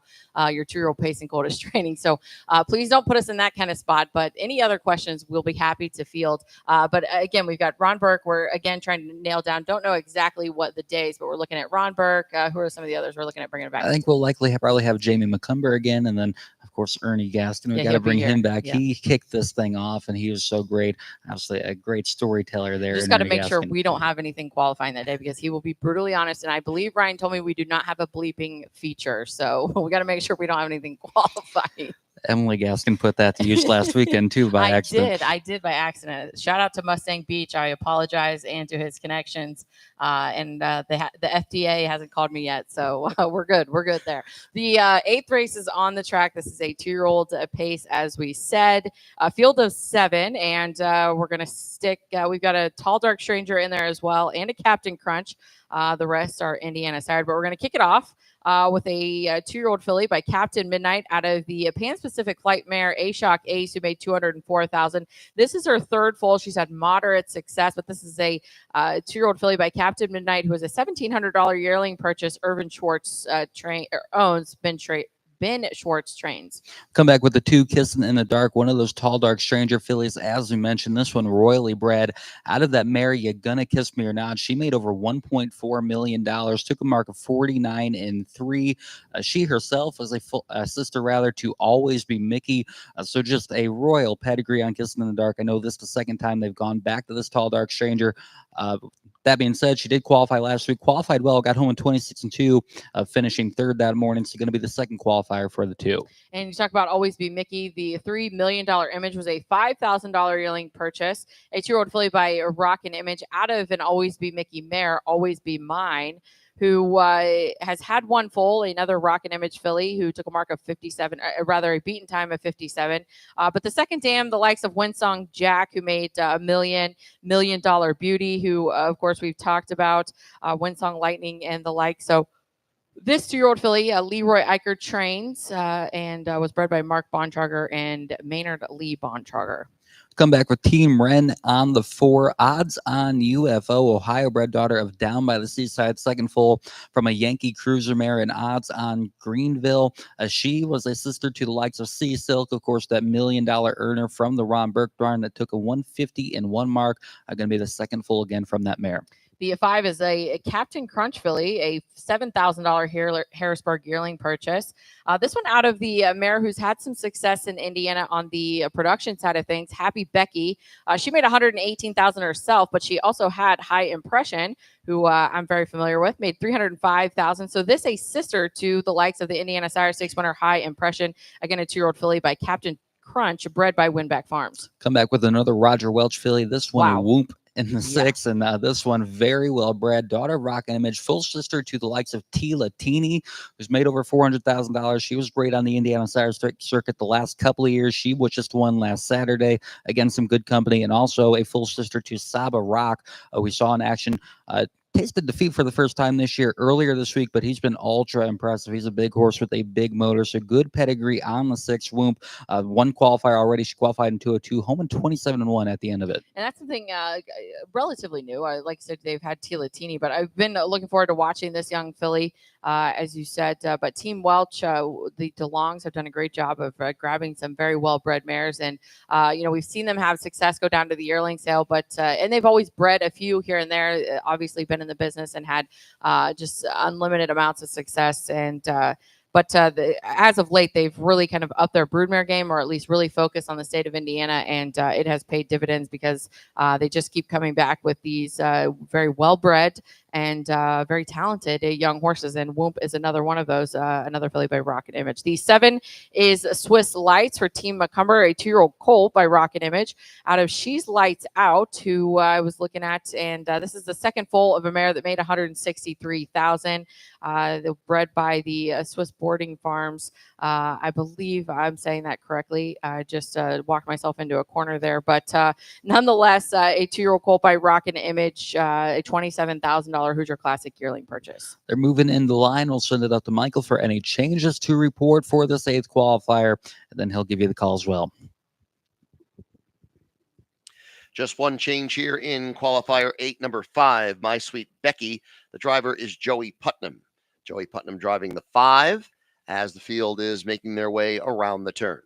your 2-year-old pacing colt is training. So please don't put us in that kind of spot. But any other questions, we'll be happy to field. But again, we've got Ron Burke. We're again trying to nail down. Don't know exactly what the days, but we're looking at Ron Burke. Who are some of the others we're looking at bringing back? I think we'll likely probably have Jamie McCumber again again. And then, of course, Ernie Gaskin. We Yeah, got to he'll be bring him here. back. Yeah. He kicked this thing off, and he was so great. Obviously, a great storyteller there. You just in got to Ernie make sure Gaskin. we don't have anything qualifying that day because he will be brutally honest. And I believe Ryan told me we do not have a bleeping feature. So we got to make sure we don't have anything qualifying. Emily Gaskin put that to use last weekend, too, by accident. I did by accident. Shout out to Mustang Beach. I apologize, and to his connections. The FDA hasn't called me yet, so we're good. We're good there. The 8th race is on the track. This is a 2-year-old pace, as we said. A field of 7, and we're going to stick. We've got a Tall Dark Stranger in there as well, and a Captain Crunch. The rest are Indiana side, but we're going to kick it off with a 2-year-old filly by Captain Midnight out of the Pan Pacific Flight mare A-Shock Ace, who made $204,000. This is her 3rd foal. She's had moderate success, but this is a 2-year-old filly by Captain Midnight, who is a $1,700 yearling purchase. Irvin Schwartz owns Ben Schwartz trains. Come back with the 2 Kissing in the Dark, one of those Tall Dark Stranger fillies, as we mentioned. This one royally bred out of that mare, You Gonna Kiss Me or Not. She made over $1.4 million, took a mark of 49-3. She herself is a sister, rather, to Always Be Mickey. So just a royal pedigree on Kissing in the Dark. I know this is the second time they've gone back to this Tall Dark Stranger. That being said, she did qualify last week, qualified well, got home in 26-2, finishing 3rd that morning. So going to be the second qualifier for the 2. And you talk about Always Be Mickey. The $3 million image was a $5,000 yearling purchase. A 2-year-old filly by Rockin' Image out of an Always Be Mickey mare, Always Be Mine, who has had 1 foal, another Rockin' Image filly who took a mark of 57, rather a beaten time of 57. But the second dam, the likes of Winsong Jack, who made a $1 million beauty, who, of course, we've talked about, Winsong Lightning and the like. So this 2-year-old filly, Leroy Eicher trains and was bred by Mark Bontrager and Maynard Lee Bontrager. Come back with Team Wren on the 4. Odds on UFO, Ohio bred daughter of Down by the Seaside, second foal from a Yankee Cruiser mare, and odds on Greenville. She was a sister to the likes of Sea Silk, of course, that $1 million earner from the Ron Burke barn that took a 150 and 1 mark. Going to be the second foal again from that mare. The 5 is a Captain Crunch filly, a $7,000 Harrisburg yearling purchase. This one out of the mare who's had some success in Indiana on the production side of things, Happy Becky. She made $118,000 herself, but she also had High Impression, who I'm very familiar with, made $305,000. So this a sister to the likes of the Indiana Sire Stakes winner High Impression. Again, a 2-year-old filly by Captain Crunch, bred by Winback Farms. Come back with another Roger Welch filly. This one, Wow. Whoop in the 6, and this one very well bred, daughter of Rock Image, full sister to the likes of Tila Teeny, who's made over $400,000. She was great on the Indiana Sire circuit the last couple of years. She was just won last Saturday. Again, some good company, and also a full sister to Saba Rock, we saw in action. Tasted defeat for the first time this year, earlier this week, but he's been ultra impressive. He's a big horse with a big motor, so good pedigree on the 6. Whoop. 1 qualifier already. She qualified in 202, home in 27-1 at the end of it. And that's something relatively new. Like I said, they've had Tila Teeny, but I've been looking forward to watching this young filly, as you said. But Team Welch, the DeLongs have done a great job of grabbing some very well-bred mares. And, we've seen them have success go down to the yearling sale, but and they've always bred a few here and there, obviously been in the business and had just unlimited amounts of success. And But as of late, they've really kind of upped their broodmare game, or at least really focused on the state of Indiana, and it has paid dividends because they just keep coming back with these very well-bred and very talented young horses. And Whoop is another one of those, another filly by Rocket Image. The 7 is Swiss Lights for Team McCumber, a 2-year-old colt by Rocket Image out of She's Lights Out, who I was looking at. And this is the second foal of a mare that made $163,000. Bred by the Swiss Boarding Farms. I believe I'm saying that correctly. I just walked myself into a corner there. But nonetheless, a 2-year-old colt by Rocket Image, a $27,000 Hoosier Classic yearling purchase. They're moving in the line. We'll send it up to Michael for any changes to report for this 8th qualifier, and then he'll give you the call as well. Just one change here in qualifier 8, number 5, My Sweet Becky. The driver is Joey Putnam. Joey Putnam driving the 5 as the field is making their way around the turn.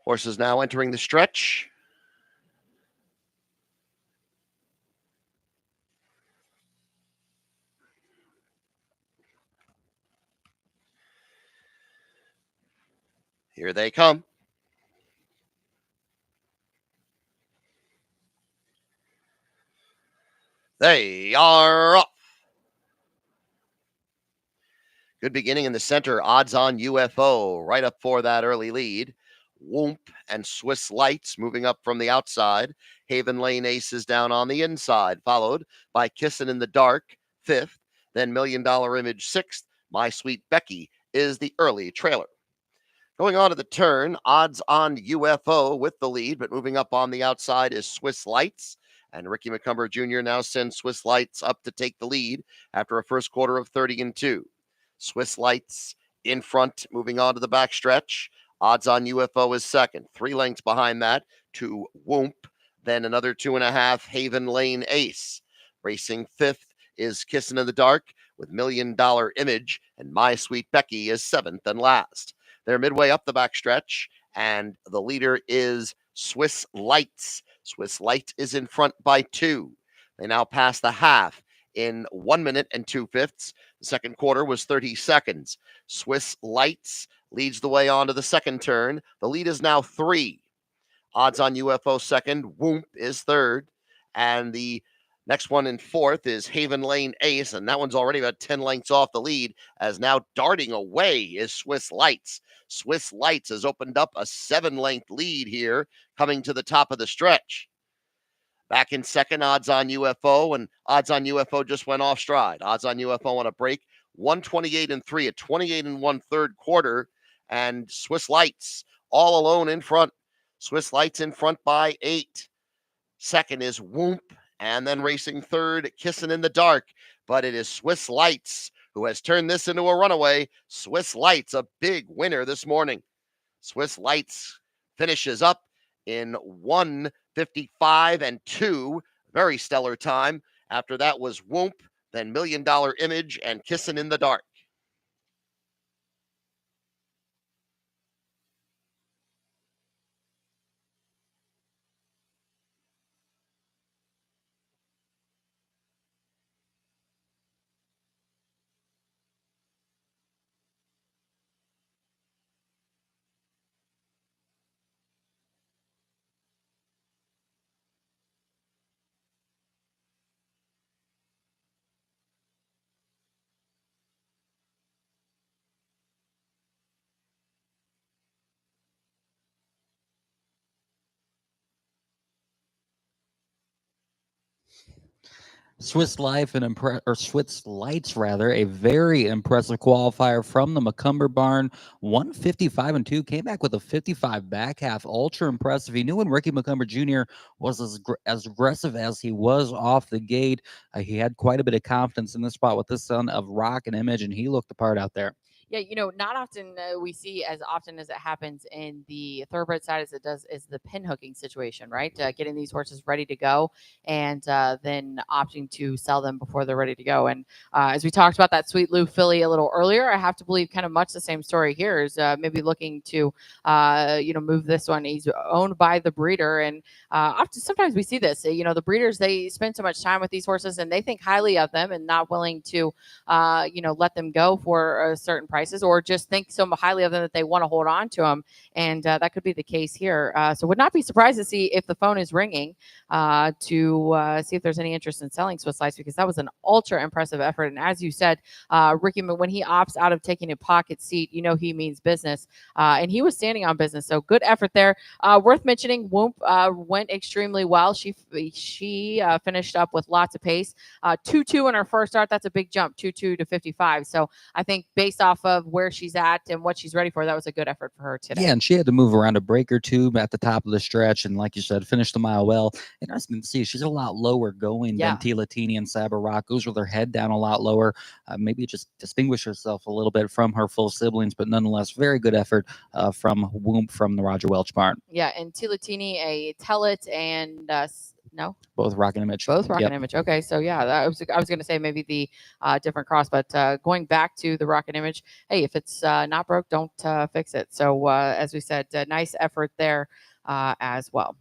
Horses now entering the stretch. Here they come. They are off. Good beginning in the center. Odds on UFO right up for that early lead. Whoomp and Swiss Lights moving up from the outside. Haven Lane Aces down on the inside, followed by Kissin' in the Dark, fifth. Then $1 Million Image, sixth. My Sweet Becky is the early trailer. Going on to the turn, odds on UFO with the lead, but moving up on the outside is Swiss Lights. And Ricky McCumber Jr. now sends Swiss Lights up to take the lead after a first quarter of 30-2. Swiss Lights in front, moving on to the backstretch. Odds on UFO is second. 3 lengths behind that to Whoomp. Then another 2.5, Haven Lane Ace. Racing fifth is Kissin' in the Dark with $1 Million Image. And My Sweet Becky is seventh and last. They're midway up the backstretch, and the leader is Swiss Lights. Swiss Light is in front by 2. They now pass the half in 1 minute and 2/5. The second quarter was 30 seconds. Swiss Lights leads the way on to the second turn. The lead is now 3. Odds on UFO second. Whoomp is third. And the next one in fourth is Haven Lane Ace, and that one's already about 10 lengths off the lead, as now darting away is Swiss Lights. Swiss Lights has opened up a 7-length lead here, coming to the top of the stretch. Back in second, odds on UFO, and odds on UFO just went off stride. Odds on UFO on a break, 128-3, a 28-1 third quarter, and Swiss Lights all alone in front. Swiss Lights in front by 8. Second is Whoomp, and then racing third, Kissin' in the Dark. But it is Swiss Lights who has turned this into a runaway. Swiss Lights, a big winner this morning. Swiss Lights finishes up in 1:55-2. Very stellar time. After that was Whoomp, then $1 Million Image, and Kissin' in the Dark. Swiss Lights, rather, a very impressive qualifier from the McCumber barn. 155-2, came back with a 55 back half. Ultra impressive. He knew when Ricky McCumber Jr. was as aggressive as he was off the gate. He had quite a bit of confidence in this spot with this son of Rock and Image, and he looked the part out there. Yeah, not often we see as often as it happens in the thoroughbred side as it does is the pin hooking situation, right? Getting these horses ready to go and then opting to sell them before they're ready to go. And as we talked about that Sweet Lou filly a little earlier, I have to believe kind of much the same story here is maybe looking to, move this one. He's owned by the breeder. And often, sometimes we see this, the breeders, they spend so much time with these horses and they think highly of them and not willing to, let them go for a certain prices, or just think so highly of them that they want to hold on to them. And that could be the case here. So would not be surprised to see if the phone is ringing to see if there's any interest in selling Swiss Lights, because that was an ultra impressive effort. And as you said, Ricky, when he opts out of taking a pocket seat, he means business. And he was standing on business. So good effort there. Worth mentioning, Whoomp went extremely well. She finished up with lots of pace. 2-2 in her first start. That's a big jump, 2-2 to 55. So I think based off of where she's at and what she's ready for, that was a good effort for her today. Yeah, and she had to move around a break or two at the top of the stretch, and like you said, finished the mile well. And as you can see, she's a lot lower going than Tilatini and Sabarock. Goes with her head down a lot lower. Maybe just distinguish herself a little bit from her full siblings, but nonetheless, very good effort from Whoomp from the Roger Welch barn. Yeah, and Tilatini, a Tellet, and No, Both Rockin' Image. both Rockin' Yep. Image. Okay, so yeah, I was going to say maybe the different cross, but going back to the Rockin' Image, hey, if it's not broke, don't fix it. So as we said, nice effort there as well.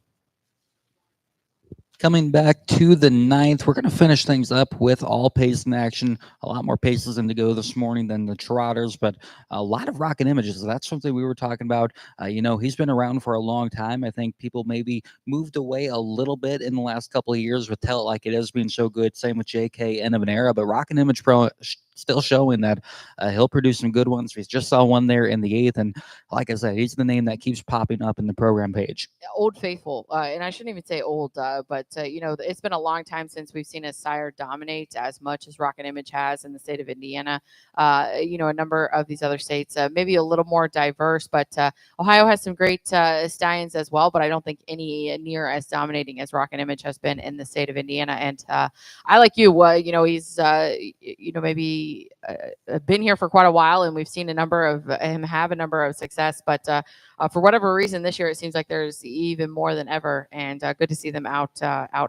Coming back to the 9th, we're going to finish things up with all pace in action. A lot more paces in to go this morning than the Trotters, but a lot of Rockin' Images. That's something we were talking about. He's been around for a long time. I think people maybe moved away a little bit in the last couple of years with Tell It Like It Is being so good. Same with JK, End of an Era, but Rockin' Image Pro still showing that he'll produce some good ones. We just saw one there in the 8th, and like I said, he's the name that keeps popping up in the program page. Old faithful, and I shouldn't even say old, but it's been a long time since we've seen a sire dominate as much as Rockin' Image has in the state of Indiana. A number of these other states, maybe a little more diverse, but Ohio has some great stallions as well, but I don't think any near as dominating as Rockin' Image has been in the state of Indiana. And I like you, he's maybe been here for quite a while, and we've seen a number of him have a number of success, but for whatever reason this year it seems like there's even more than ever, and good to see them out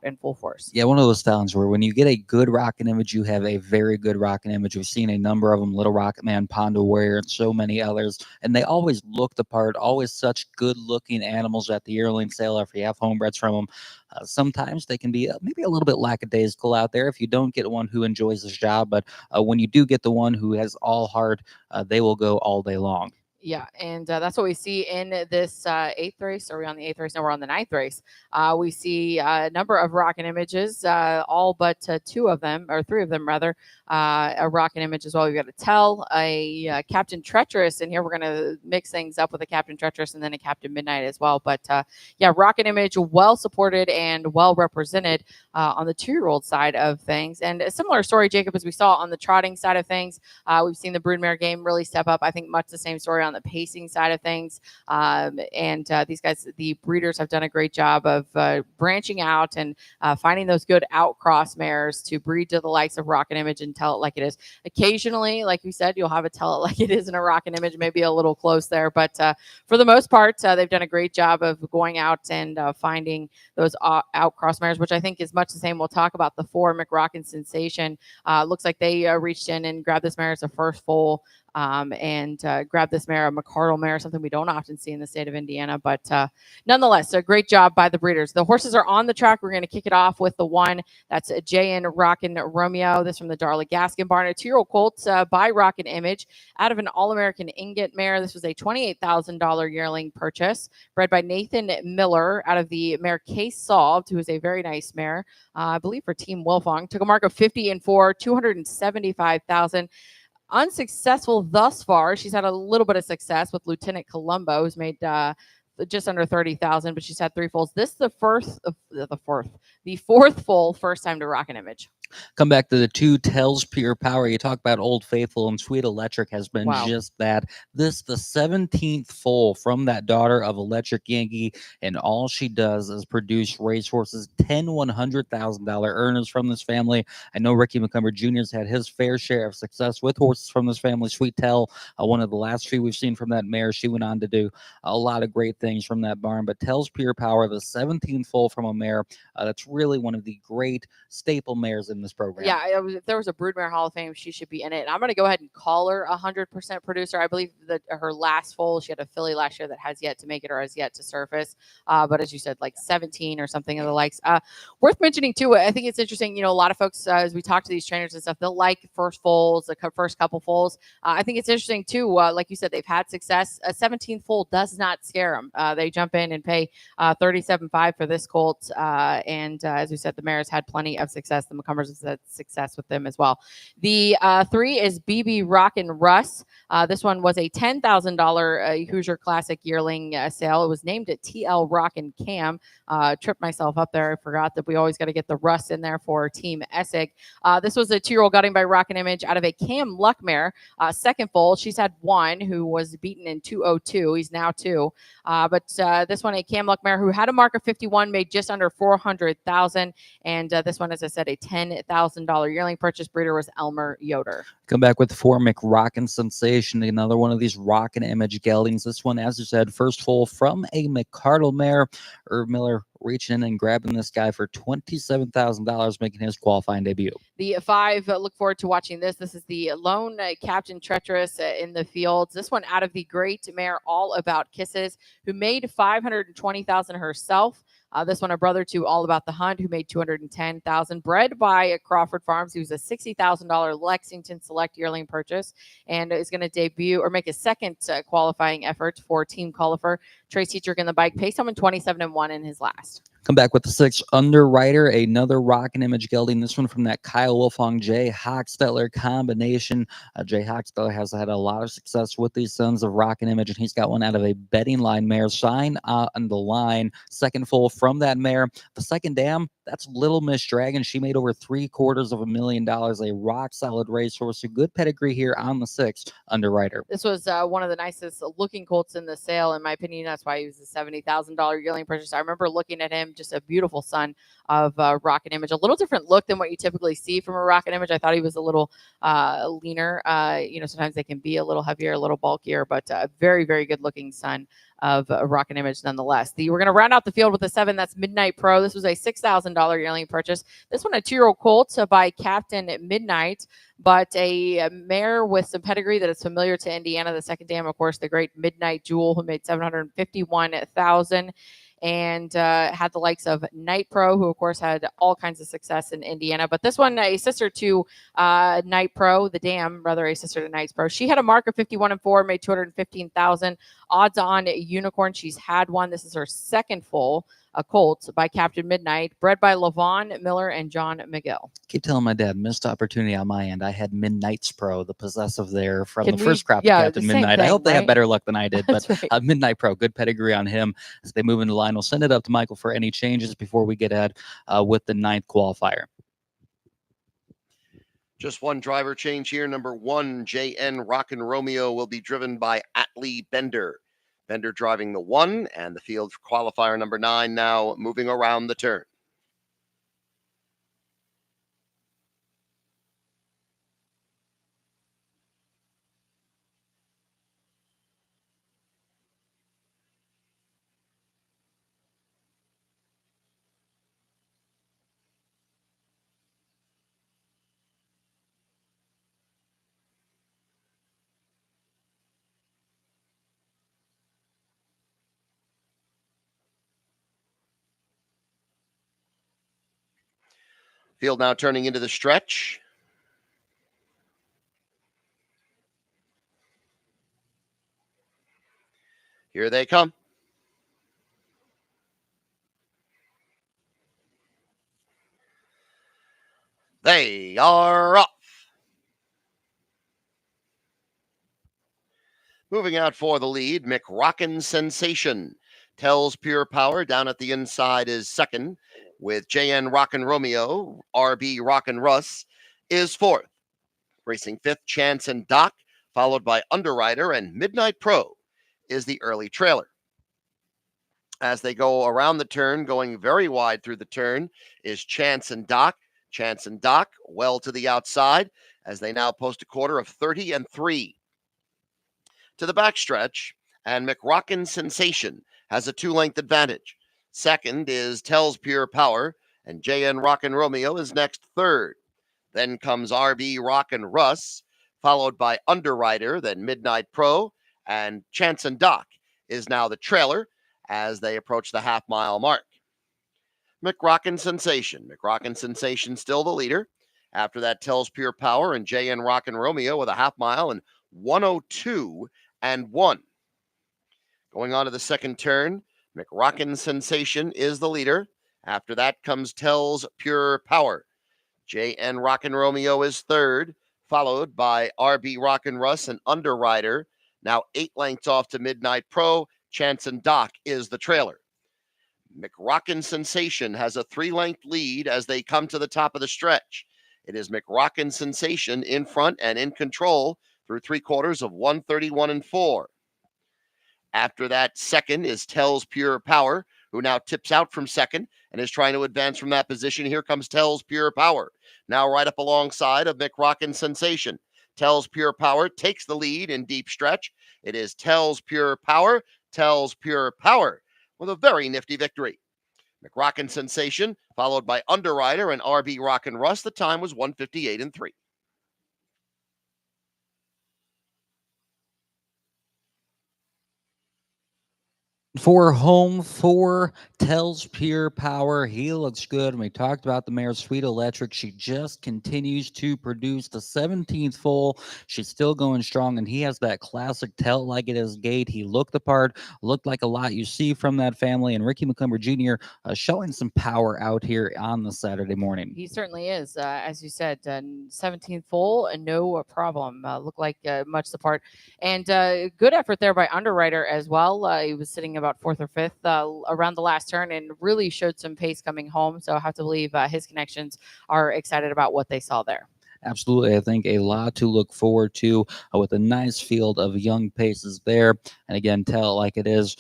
in full force. Yeah, one of those styles where when you get a good Rockin' Image, you have a very good Rockin' Image. We've seen a number of them, Little Rocket Man, Pondo Warrior, and so many others, and they always look the part, always such good-looking animals at the yearling sale if you have homebreds from them. Sometimes they can be maybe a little bit lackadaisical out there if you don't get one who enjoys this job, but when you do get the one who has all heart, they will go all day long. Yeah, and that's what we see in this 8th race. Are we on the 8th race? No, we're on the 9th race. We see a number of Rockin' Images, all but 2 of them, or 3 of them rather, a Rockin' Image as well. We've got a Tell, a Captain Treacherous, and here we're going to mix things up with a Captain Treacherous and then a Captain Midnight as well. But yeah, Rockin' Image well supported and well represented on the 2-year-old side of things. And a similar story, Jacob, as we saw on the trotting side of things. We've seen the broodmare game really step up. I think much the same story on the pacing side of things. These guys, the breeders, have done a great job of branching out and finding those good outcross mares to breed to the likes of Rockin' Image and Tell It Like It Is. Occasionally, like we said, you'll have a Tell It Like It Is and a Rockin' Image, maybe a little close there. But for the most part, they've done a great job of going out and finding those outcross mares, which I think is much the same. We'll talk about the 4 McRockin Sensation. Looks like they reached in and grabbed this mare as a first foal. And grab this mare, a McCardle mare, something we don't often see in the state of Indiana. But nonetheless, a great job by the breeders. The horses are on the track. We're going to kick it off with the one that's J.N. Rockin' Romeo. This from the Darla Gaskin barn, a 2-year-old colt by Rockin' Image out of an All-American Ingot mare. This was a $28,000 yearling purchase, bred by Nathan Miller out of the mare Case Solved, who is a very nice mare, I believe for Team Wilfong. Took a mark of 50-4, $275,000. Unsuccessful thus far. She's had a little bit of success with Lieutenant Colombo, who's made just under 30,000, but she's had 3 foals. This is the fourth foal, first time to Rockin' Image. Come back to the 2 Tells Pure Power. You talk about Old Faithful, and Sweet Electric has been just that. This the 17th foal from that daughter of Electric Yankee, and all she does is produce racehorses. 10 $100,000 earners from this family. I know Ricky McCumber Jr. has had his fair share of success with horses from this family. Sweet Tell, one of the last few we've seen from that mare. She went on to do a lot of great things from that barn, but Tells Pure Power, the 17th foal from a mare, that's really one of the great staple mares in this program. Yeah, if there was a Broodmare Hall of Fame, she should be in it. And I'm going to go ahead and call her 100% producer. I believe that her last foal, she had a filly last year that has yet to make it or has yet to surface. But as you said, like 17 or something of the likes. Worth mentioning too, I think it's interesting, a lot of folks, as we talk to these trainers and stuff, they'll like first foals, the first couple foals. I think it's interesting too, like you said, they've had success. A 17th foal does not scare them. They jump in and pay $37.5 for this colt. As we said, the mare's had plenty of success. The McCumbers have had success with them as well. The 3 is BB Rockin' Russ. This one was a $10,000 Hoosier Classic yearling sale. It was named at TL Rockin' Cam. Tripped myself up there. I forgot that we always got to get the Russ in there for Team Essig. This was a 2-year-old gutting by Rockin' Image out of a Cam Luck mare. Second foal, she's had 1 who was beaten in 202. He's now 2. But this one, a Cam Luck mare who had a mark of 51, made just under 400,000. And this one, as I said, a $10 $15,000 yearling purchase. Breeder was Elmer Yoder. Come back with 4 McRockin' Sensation, another one of these rockin' image geldings. This one, as you said, first foal from a McCardle mare. Irv Miller reaching in and grabbing this guy for $27,000, making his qualifying debut. The 5, look forward to watching this. This is the lone Captain Treacherous in the fields. This one out of the great mare All About Kisses, who made $520,000 herself. This one a brother to All About the Hunt, who made $210,000. Bred by Crawford Farms, who's a $60,000 Lexington Select yearling purchase, and is going to debut or make a second qualifying effort for Team Qualifier. Trace Teacher in the bike, paced him in 27-1 in his last. Come back with the 6 Underwriter, another rockin' image gelding. This one from that Kyle Wolfong Jay Hochstetler combination. Jay Hochstetler has had a lot of success with these sons of rockin' image, and he's got one out of a betting line mare. Sign on the line. Second foal from that mare. The second dam, that's Little Miss Dragon. She made over $750,000. A rock solid racehorse. A good pedigree here on the 6 Underwriter. This was one of the nicest looking colts in the sale, in my opinion. That's why he was a $70,000 yearling purchase. I remember looking at him, just a beautiful son of Rocket Image. A little different look than what you typically see from a Rocket Image. I thought he was a little leaner. Sometimes they can be a little heavier, a little bulkier, but a very, very good looking son of Rocket Image nonetheless. We're going to round out the field with a 7. That's Midnight Pro. This was a $6,000 yearling purchase. This one a 2-year-old colt by Captain Midnight, but a mare with some pedigree that is familiar to Indiana. The second dam, of course, the great Midnight Jewel, who made $751,000. And had the likes of Night Pro, who of course had all kinds of success in Indiana. But this one, a sister to Night Pro, the dam, rather a sister to Night Pro. She had a mark of 51-4, made $215,000. Odds on Unicorn. She's had one. This is her second foal. A colt by Captain Midnight, bred by Lavon Miller and John McGill. Keep telling my dad, missed opportunity on my end. I had Midnight's Pro, the possessive there from the first crop of Captain Midnight. I hope they have better luck than I did, but right. Midnight Pro, good pedigree on him. As they move into line, we'll send it up to Michael for any changes before we get ahead with the 9th qualifier. Just one driver change here. Number 1, JN Rockin' Romeo will be driven by Atlee Bender. Bender driving the 1, and the field qualifier number 9 now moving around the turn. Field now turning into the stretch. Here they come. They are off. Moving out for the lead, McRockin' Sensation. Tells Pure Power down at the inside is second, with JN Rockin' Romeo. RB Rockin' Russ is fourth. Racing fifth, Chance and Doc, followed by Underwriter, and Midnight Pro is the early trailer. As they go around the turn, going very wide through the turn, is Chance and Doc. Chance and Doc well to the outside as they now post a quarter of 30-3. To the backstretch, and McRockin' Sensation has a 2-length advantage. Second is Tells Pure Power, and JN Rockin' Romeo is next third. Then comes RB Rockin' Russ, followed by Underwriter, then Midnight Pro, and Chance and Doc is now the trailer as they approach the half-mile mark. McRockin' Sensation. McRockin' Sensation still the leader. After that, Tells Pure Power and JN Rockin' Romeo with a half-mile and 102-1. Going on to the second turn, McRockin' Sensation is the leader. After that comes Tells Pure Power. JN Rockin' Romeo is third, followed by RB Rockin' Russ and Underwriter. Now 8 lengths off to Midnight Pro. Chance and Doc is the trailer. McRockin' Sensation has a 3-length lead as they come to the top of the stretch. It is McRockin' Sensation in front and in control through 3/4 of 131-4. After that, second is Tells Pure Power who now tips out from second and is trying to advance from that position. Here comes Tells Pure Power, now right up alongside of McRockin Sensation. Tells Pure Power takes the lead in deep stretch. It is Tells Pure Power with a very nifty victory. McRockin Sensation, followed by Underwriter and RB Rockin' Russ. The time was 1:58.3. For home four, Tells Pure Power. He looks good. And we talked about the mare Sweet Electric. She just continues to produce the 17th foal. She's still going strong, and he has that classic tell like it is gait. He looked the part, looked like a lot you see from that family. And Ricky McCumber Jr. Showing some power out here on the Saturday morning. He certainly is. As you said, 17th full, no problem. Looked like much the part. And good effort there by Underwriter as well. He was sitting about fourth or fifth around the last turn and really showed some pace coming home. So I have to believe his connections are excited about what they saw there. Absolutely. I think a lot to look forward to with a nice field of young paces there. And again, tell it like it is.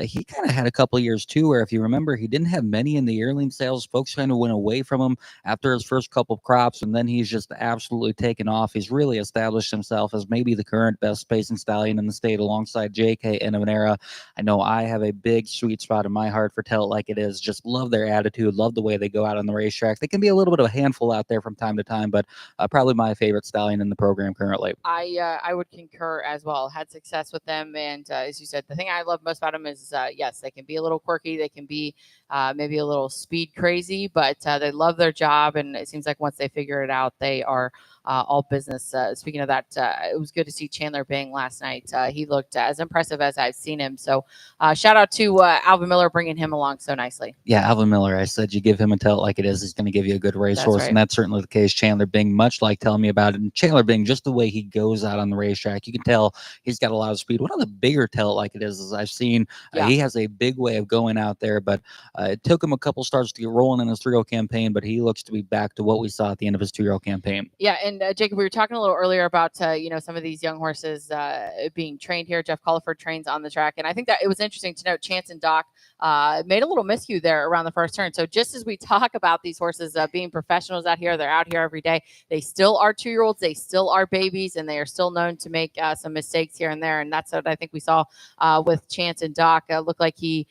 He kind of had a couple of years too, where if you remember, he didn't have many in the yearling sales. Folks kind of went away from him after his first couple of crops, and then he's just absolutely taken off. He's really established himself as maybe the current best pacing stallion in the state alongside JK and Era. I know I have a big sweet spot in my heart for Tell It Like It Is. Just love their attitude, love the way they go out on the racetrack. They can be a little bit of a handful out there from time to time, but probably my favorite stallion in the program currently. I would concur as well. Had success with them, and as you said, the thing I love most about them is yes, they can be a little quirky, they can be maybe a little speed crazy, but they love their job, and it seems like once they figure it out, they are all business. Speaking of that, it was good to see Chandler Bing last night. He looked as impressive as I've seen him. So shout out to Alvin Miller bringing him along so nicely. Yeah, Alvin Miller. I said you give him a Tell It Like It Is, he's going to give you a good racehorse, right. And that's certainly the case. Chandler Bing, much like telling me about it. And Chandler Bing, just the way he goes out on the racetrack, you can tell he's got a lot of speed. One of the bigger Tell It Like It Is I've seen. Yeah. He has a big way of going out there, but it took him a couple starts to get rolling in his 3-year-old campaign, but he looks to be back to what we saw at the end of his 2-year-old campaign. Yeah, and Jacob, we were talking a little earlier about some of these young horses being trained here. Jeff Culliford trains on the track, and I think that it was interesting to note Chance and Doc made a little miscue there around the first turn. So just as we talk about these horses being professionals out here, they're out here every day. They still are 2-year-olds, they still are babies, and they are still known to make some mistakes here and there. And that's what I think we saw with Chance and Doc. Looked like he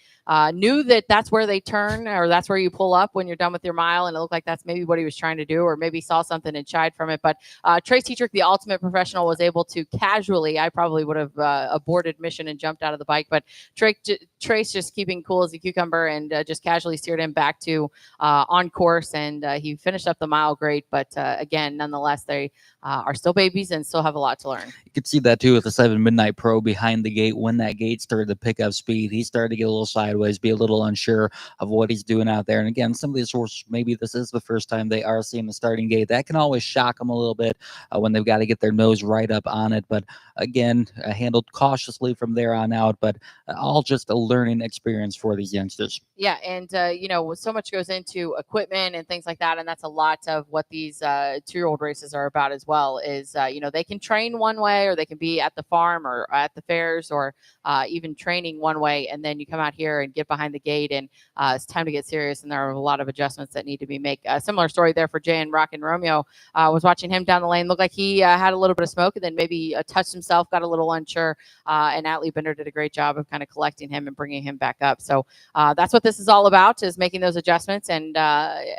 knew that that's where they turn, or that's where you pull up when you're done with your mile, and it looked like that's maybe what he was trying to do, or maybe saw something and shied from it. But Trace Tetrick, the ultimate professional, was able to casually, I probably would have aborted mission and jumped out of the bike, but Trace just keeping cool as a cucumber and just casually steered him back to on course, and he finished up the mile great. But again, nonetheless, they are still babies and still have a lot to learn. You could see that too with the 7 Midnight Pro behind the gate. When that gate started to pick up speed, he started to get a little sideways, be a little unsure of what he's doing out there. And again, some of these horses, maybe this is the first time they are seeing the starting gate. That can always shock them a little bit when they've got to get their nose right up on it. But again, handled cautiously from there on out, but all just a learning experience for these youngsters. Yeah, and so much goes into equipment and things like that, and that's a lot of what these 2-year-old races are about as well. Is they can train one way, or they can be at the farm or at the fairs, or even training one way, and then you come out here and get behind the gate, and it's time to get serious. And there are a lot of adjustments that need to be made. A similar story there for Jay and Rock and Romeo. Was watching him down the lane, looked like he had a little bit of smoke, and then maybe touched himself, got a little unsure, and Atlee Bender did a great job of kind of collecting him and bringing him back up. So that's what this is all about, is making those adjustments, and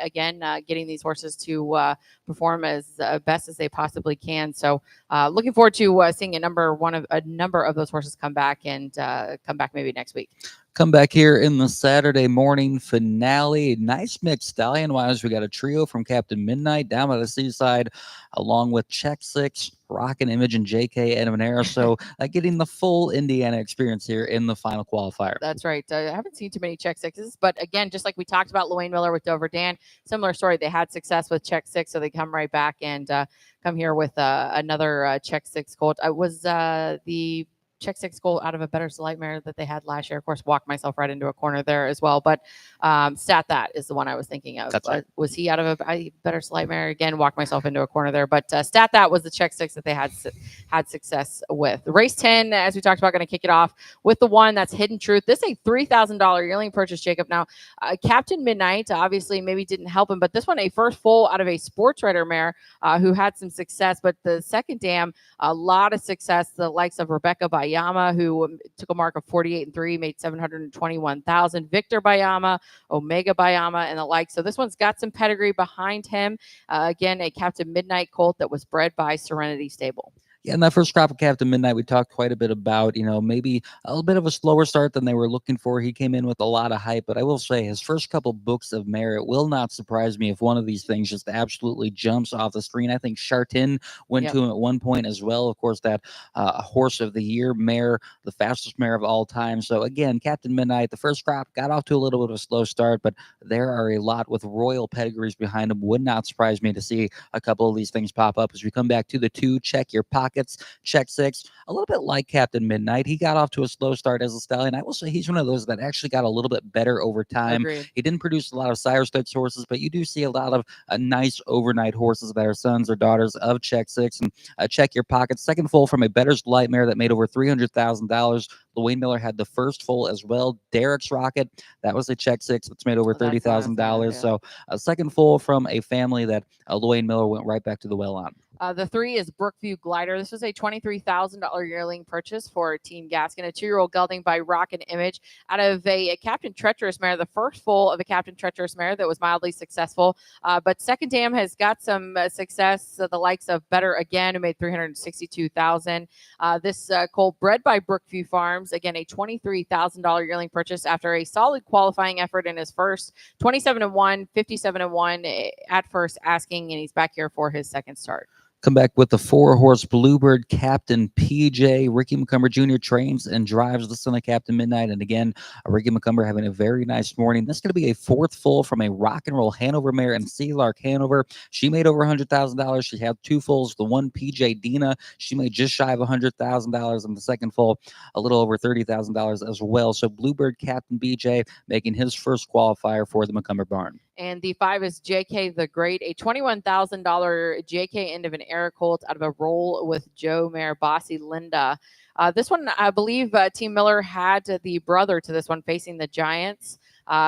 again, getting these horses to perform as best as they possibly can. So looking forward to seeing a number of those horses come back and come back maybe next week. Come back here in the Saturday morning finale. Nice mix stallion-wise. We got a trio from Captain Midnight down by the seaside, along with Check Six, Rockin' Image, and JK Edmonera. So getting the full Indiana experience here in the final qualifier. That's right. I haven't seen too many Check Sixes, but again, just like we talked about Luane Miller with Dover Dan, similar story. They had success with Check Six, so they come right back and come here with another Check Six colt. It was the check 6 goal out of a Better Slight mare that they had last year. Of course, walked myself right into a corner there as well. But Stat That is the one I was thinking of. That's right. Was he out of a Better Slight mare? Again, walked myself into a corner there. But Stat That was the check 6 that they had success with. The race 10, as we talked about, going to kick it off with the one that's Hidden Truth. This is a $3,000 yearling purchase, Jacob. Now, Captain Midnight obviously maybe didn't help him, but this one a first full out of a sports writer mare who had some success. But the second dam, a lot of success. The likes of Rebecca Bayama, who took a mark of 48-3, made $721,000. Victor Bayama, Omega Bayama, and the like. So this one's got some pedigree behind him. Again, a Captain Midnight colt that was bred by Serenity Stable. Yeah, in that first crop of Captain Midnight, we talked quite a bit about, maybe a little bit of a slower start than they were looking for. He came in with a lot of hype, but I will say his first couple books of mare, it will not surprise me if one of these things just absolutely jumps off the screen. I think Chartin went to him at one point as well. Of course, that horse of the year mare, the fastest mare of all time. So again, Captain Midnight, the first crop got off to a little bit of a slow start, but there are a lot with royal pedigrees behind him. Would not surprise me to see a couple of these things pop up as we come back to the 2. Check Your Pockets. Check 6, a little bit like Captain Midnight. He got off to a slow start as a stallion. I will say he's one of those that actually got a little bit better over time. Agreed. He didn't produce a lot of sire studs horses, but you do see a lot of nice overnight horses that are sons or daughters of Check 6. And Check Your Pockets, second full from a Better Light mare that made over $300,000. Wayne Miller had the first full as well. Derek's Rocket, that was a Check 6 that's made over $30,000. So a second full from a family that Wayne Miller went right back to the well on. The 3 is Brookview Glider. This was a $23,000 yearling purchase for Team Gaskin, a 2-year-old gelding by Rock and Image out of a Captain Treacherous mare, the first full of a Captain Treacherous mare that was mildly successful. But second dam has got some success, the likes of Better Again, who made $362,000. This colt bred by Brookview Farms, again, a $23,000 yearling purchase after a solid qualifying effort in his first 27-1, 57-1 at first asking, and he's back here for his second start. Come back with the 4-horse Bluebird Captain PJ. Ricky McCumber Jr. trains and drives the son of Captain Midnight. And again, Ricky McCumber having a very nice morning. This is going to be a 4th full from a Rock and Roll Hanover mare and Sea Lark Hanover. She made over $100,000. She had 2 fulls. The one PJ Dina, she made just shy of $100,000. And the second full, a little over $30,000 as well. So Bluebird Captain BJ making his first qualifier for the McCumber barn. And the 5 is JK the Great, a $21,000 JK end of an era colt out of a Roll with Joe mare, Bossy Linda. This one, I believe Team Miller had the brother to this one facing the Giants.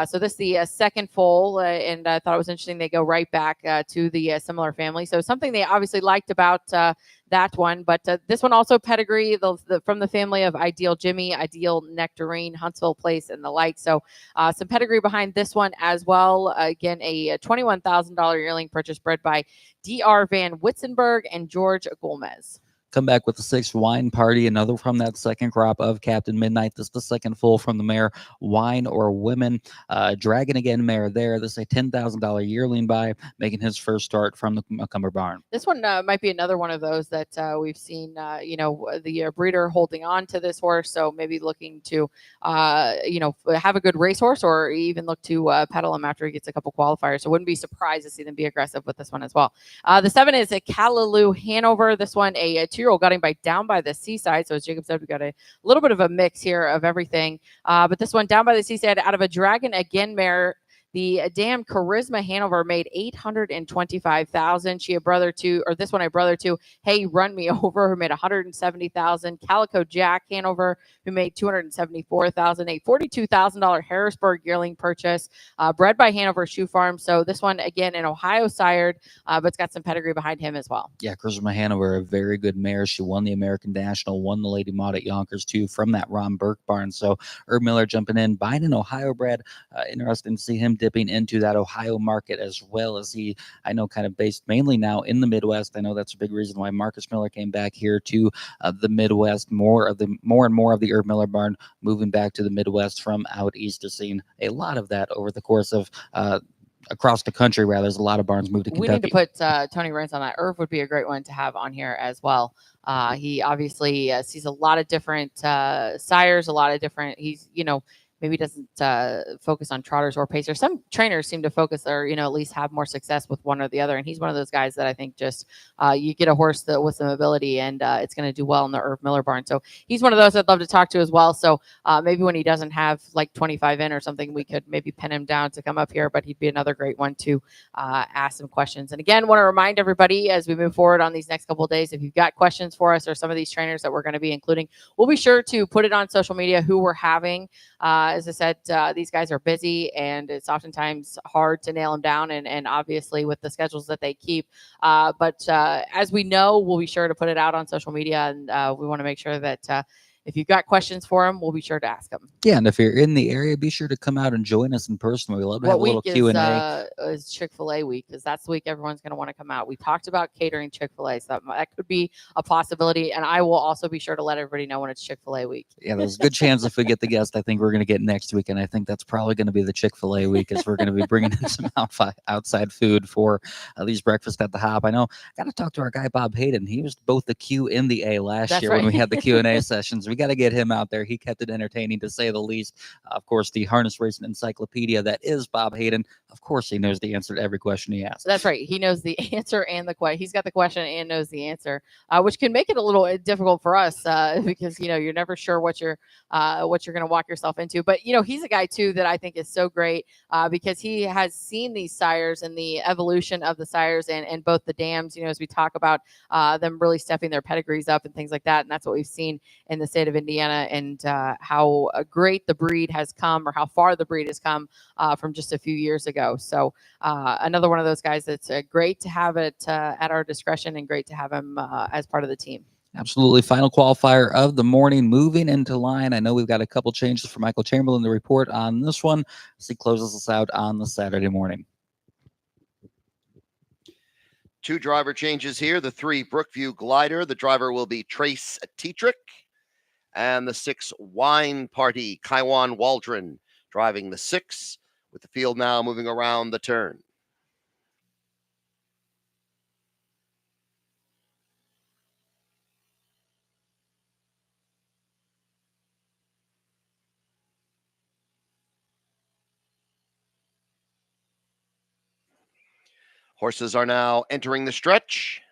So this is the second full, and I thought it was interesting. They go right back to the similar family. So something they obviously liked about that one. But this one also pedigree from the family of Ideal Jimmy, Ideal Nectarine, Huntsville Place, and the like. So some pedigree behind this one as well. Again, a $21,000 yearling purchase bred by D.R. Van Witzenberg and George Gomez. Come back with the 6th Wine Party, another from that second crop of Captain Midnight. This is the second full from the mare Wine or Women. Dragon Again mare there. This is a $10,000 yearling buy, making his first start from the McCumber barn. This one might be another one of those that we've seen, the breeder holding on to this horse. So maybe looking to, have a good racehorse or even look to pedal him after he gets a couple qualifiers. So wouldn't be surprised to see them be aggressive with this one as well. The 7 is a Callaloo Hanover. This one, a 2-year-old got him down by the seaside. So as Jacob said, we got a little bit of a mix here of everything. But this one down by the seaside out of a Dragon Again mare. The damn Charisma Hanover made $825,000. She a brother to, or this one a brother to, Hey Run Me Over, who made $170,000. Calico Jack Hanover, who made $274,000. A $42,000 Harrisburg yearling purchase, bred by Hanover Shoe Farm. So this one again an Ohio sired, but it's got some pedigree behind him as well. Yeah, Charisma Hanover, a very good mare. She won the American National, won the Lady Maud at Yonkers too from that Ron Burke barn. So Herb Miller jumping in, buying an Ohio bred. Interesting to see him dipping into that Ohio market as well as he, I know, kind of based mainly now in the Midwest. I know that's a big reason why Marcus Miller came back here to the Midwest. More and more of the Herb Miller barn moving back to the Midwest from out east. Is seeing a lot of that over the course of across the country. Rather, there's a lot of barns moved to Kentucky. We need to put Tony Rance on that. Irv would be a great one to have on here as well. He obviously sees a lot of different sires, a lot of different. He's maybe doesn't focus on trotters or pacers. Some trainers seem to focus or, at least have more success with one or the other. And he's one of those guys that I think just you get a horse with some ability and it's going to do well in the Irv Miller barn. So he's one of those I'd love to talk to as well. So maybe when he doesn't have like 25 in or something, we could maybe pin him down to come up here, but he'd be another great one to ask some questions. And again, want to remind everybody as we move forward on these next couple of days, if you've got questions for us or some of these trainers that we're going to be including, we'll be sure to put it on social media who we're having. As I said, these guys are busy and it's oftentimes hard to nail them down and obviously with the schedules that they keep. But as we know, we'll be sure to put it out on social media and we want to make sure that if you've got questions for them, we'll be sure to ask them. Yeah, and if you're in the area, be sure to come out and join us in person. We love to have a little Q&A. Is Chick-fil-A week, because that's the week everyone's going to want to come out. We talked about catering Chick-fil-A, so that could be a possibility. And I will also be sure to let everybody know when it's Chick-fil-A week. Yeah, there's a good chance if we get the guest, I think we're going to get next week. And I think that's probably going to be the Chick-fil-A week, as we're going to be bringing in some outside food for at least breakfast at the Hop. I know I got to talk to our guy, Bob Hayden. He was both the Q and the A last year when we had the Q&A sessions. We got to get him out there. He kept it entertaining, to say the least. Of course, the harness racing encyclopedia that is Bob Hayden. Of course, he knows the answer to every question he asks. That's right. He knows the answer and the question. He's got the question and knows the answer, which can make it a little difficult for us because you're never sure what you're going to walk yourself into. But he's a guy too that I think is so great because he has seen these sires and the evolution of the sires and both the dams. As we talk about them really stepping their pedigrees up and things like that, and that's what we've seen in the state of Indiana and how great the breed has come, or how far the breed has come from just a few years ago. So another one of those guys that's great to have it at our discretion and great to have him as part of the team. Absolutely. Final qualifier of the morning, moving into line. I know we've got a couple changes for Michael Chamberlain to report on this one as he closes us out on the Saturday morning. 2 driver changes here. The 3 Brookview Glider. The driver will be Trace Tetrick. And the 6 Wine Party, Kaiwan Waldron, driving the 6, with the field now moving around the turn. Horses are now entering the stretch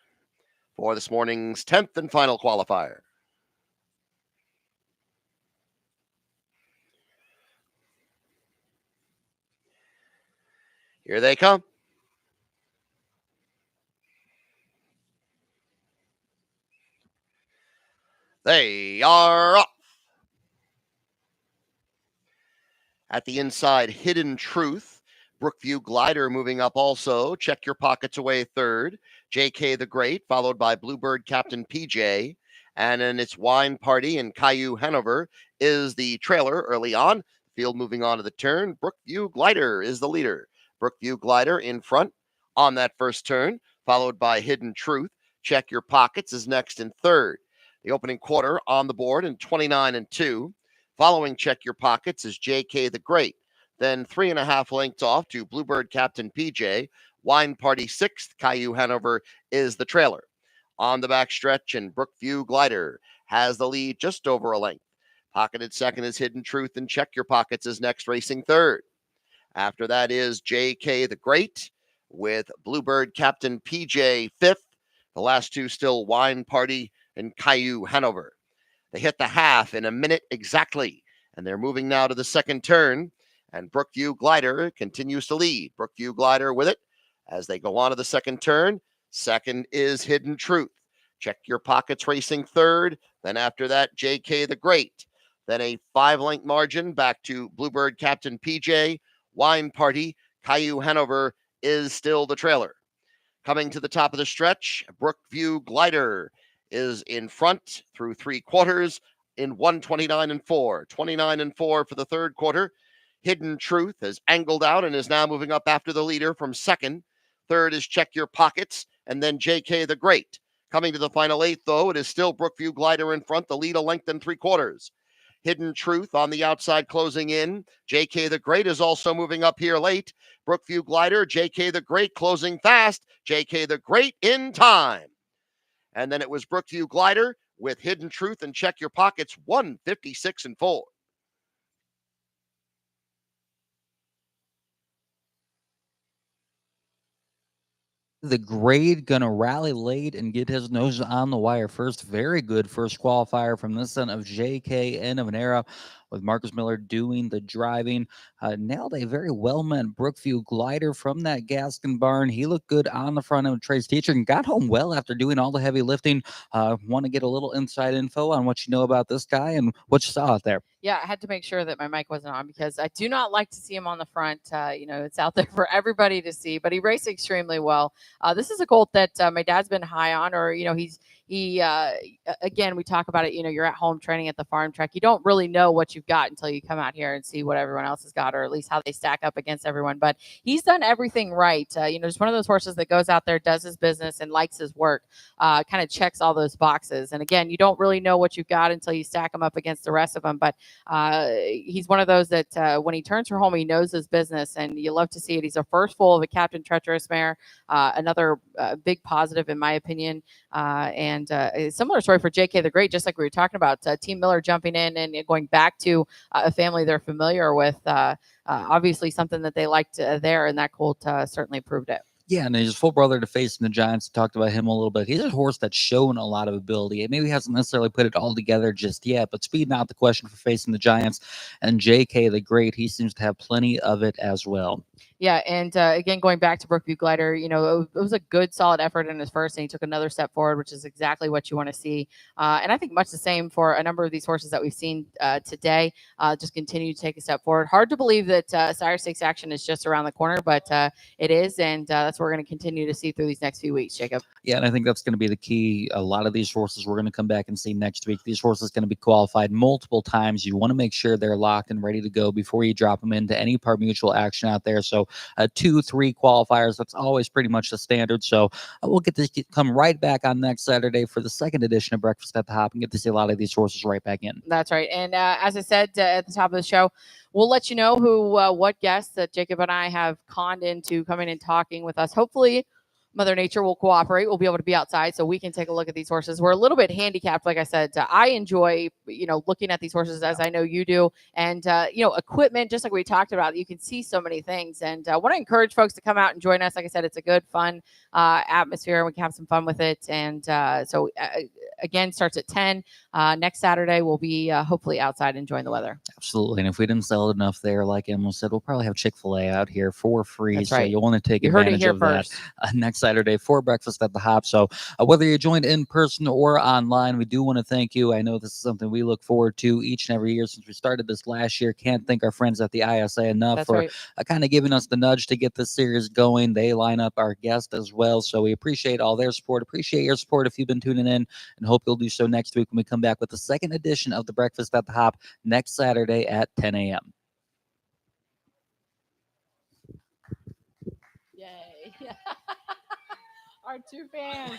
for this morning's 10th and final qualifier. Here they come. They are off. At the inside, Hidden Truth. Brookview Glider moving up also. Check Your Pockets away third. JK the Great, followed by Bluebird Captain PJ. And then it's Wine Party and Caillou Hanover is the trailer early on. Field moving on to the turn. Brookview Glider is the leader. Brookview Glider in front on that first turn, followed by Hidden Truth. Check Your Pockets is next in third. The opening quarter on the board in 29-2. Following Check Your Pockets is JK the Great. Then 3.5 lengths off to Bluebird Captain PJ. Wine Party 6th. Caillou Hanover is the trailer. On the back stretch, and Brookview Glider has the lead just over a length. Pocketed second is Hidden Truth, and Check Your Pockets is next, racing third. After that is JK the Great with Bluebird Captain PJ 5th. The last 2 still Wine Party and Caillou Hanover. They hit the half in a minute exactly, and they're moving now to the second turn, and Brookview Glider continues to lead. Brookview Glider with it as they go on to the second turn. Second is Hidden Truth. Check Your Pockets racing third. Then after that, JK the Great. Then a 5-length margin back to Bluebird Captain PJ. Wine Party, Caillou Hanover is still the trailer. Coming to the top of the stretch, Brookview Glider is in front through 3 quarters in 1:29-4. 29-4 for the third quarter. Hidden Truth has angled out and is now moving up after the leader from second. Third is Check Your Pockets, and then JK the Great. Coming to the final 8, though, it is still Brookview Glider in front, the lead a length and 3/4. Hidden Truth on the outside closing in. JK the Great is also moving up here late. Brookview Glider, JK the Great closing fast. JK the Great in time. And then it was Brookview Glider with Hidden Truth and Check Your Pockets, 1:56-4. The grade gonna rally late and get his nose on the wire first. Very good first qualifier from the son of JK and of an era, with Marcus Miller doing the driving. Nailed a very well meant Brookview glider from that Gaskin barn. He looked good on the front end of Trey's teacher and got home well after doing all the heavy lifting. Want to get a little inside info on what you know about this guy and what you saw out there? Yeah, I had to make sure that my mic wasn't on because I do not like to see him on the front. It's out there for everybody to see, but he raced extremely well. This is a colt that my dad's been high on, or again, we talk about it. You're at home training at the farm track. You don't really know what you've got until you come out here and see what everyone else has got, or at least how they stack up against everyone. But he's done everything right. Just one of those horses that goes out there, does his business, and likes his work. Kind of checks all those boxes. And again, you don't really know what you've got until you stack them up against the rest of them. But he's one of those that when he turns for home, he knows his business, and you love to see it. He's a first full of a Captain Treacherous mare, another big positive in my opinion. And a similar story for JK the Great, just like we were talking about. Team Miller jumping in and going back to a family they're familiar with. Obviously, something that they liked there, and that colt certainly proved it. Yeah, and his full brother to Facing the Giants. Talked about him a little bit. He's a horse that's shown a lot of ability. It maybe hasn't necessarily put it all together just yet, but speed not the question for Facing the Giants. And JK the Great, he seems to have plenty of it as well. Yeah, and again, going back to Brookview Glider, it was a good, solid effort in his first, and he took another step forward, which is exactly what you want to see. And I think much the same for a number of these horses that we've seen today. Just continue to take a step forward. Hard to believe that Sire Stakes action is just around the corner, but it is, and that's what we're going to continue to see through these next few weeks, Jacob. Yeah, and I think that's going to be the key. A lot of these horses we're going to come back and see next week. These horses going to be qualified multiple times. You want to make sure they're locked and ready to go before you drop them into any par mutual action out there. So 2-3 qualifiers, that's always pretty much the standard. So we'll get to come right back on next Saturday for the second edition of Breakfast at the Hop and get to see a lot of these horses right back in. That's right. And as I said at the top of the show, we'll let you know what guests that Jacob and I have conned into coming and talking with us. Hopefully Mother Nature will cooperate. We'll be able to be outside so we can take a look at these horses. We're a little bit handicapped. Like I said, I enjoy, looking at these horses as I know you do. And, equipment, just like we talked about, you can see so many things. And I want to encourage folks to come out and join us. Like I said, it's a good, fun atmosphere, and we can have some fun with it. And so again, starts at 10. Next Saturday, we'll be hopefully outside enjoying the weather. Absolutely. And if we didn't sell enough there, like Emma said, we'll probably have Chick-fil-A out here for free. That's so right. you'll want to take You heard it advantage here of first. that next Saturday for Breakfast at the Hop. So whether you joined in person or online, we do want to thank you. I know this is something we look forward to each and every year since we started this last year. Can't thank our friends at the ISA enough That's for right. kind of giving us the nudge to get this series going. They line up our guests as well. So we appreciate all their support. Appreciate your support if you've been tuning in, and hope you'll do so next week when we come back with the second edition of the Breakfast at the Hop next Saturday at 10 a.m. Yay. Our two fans.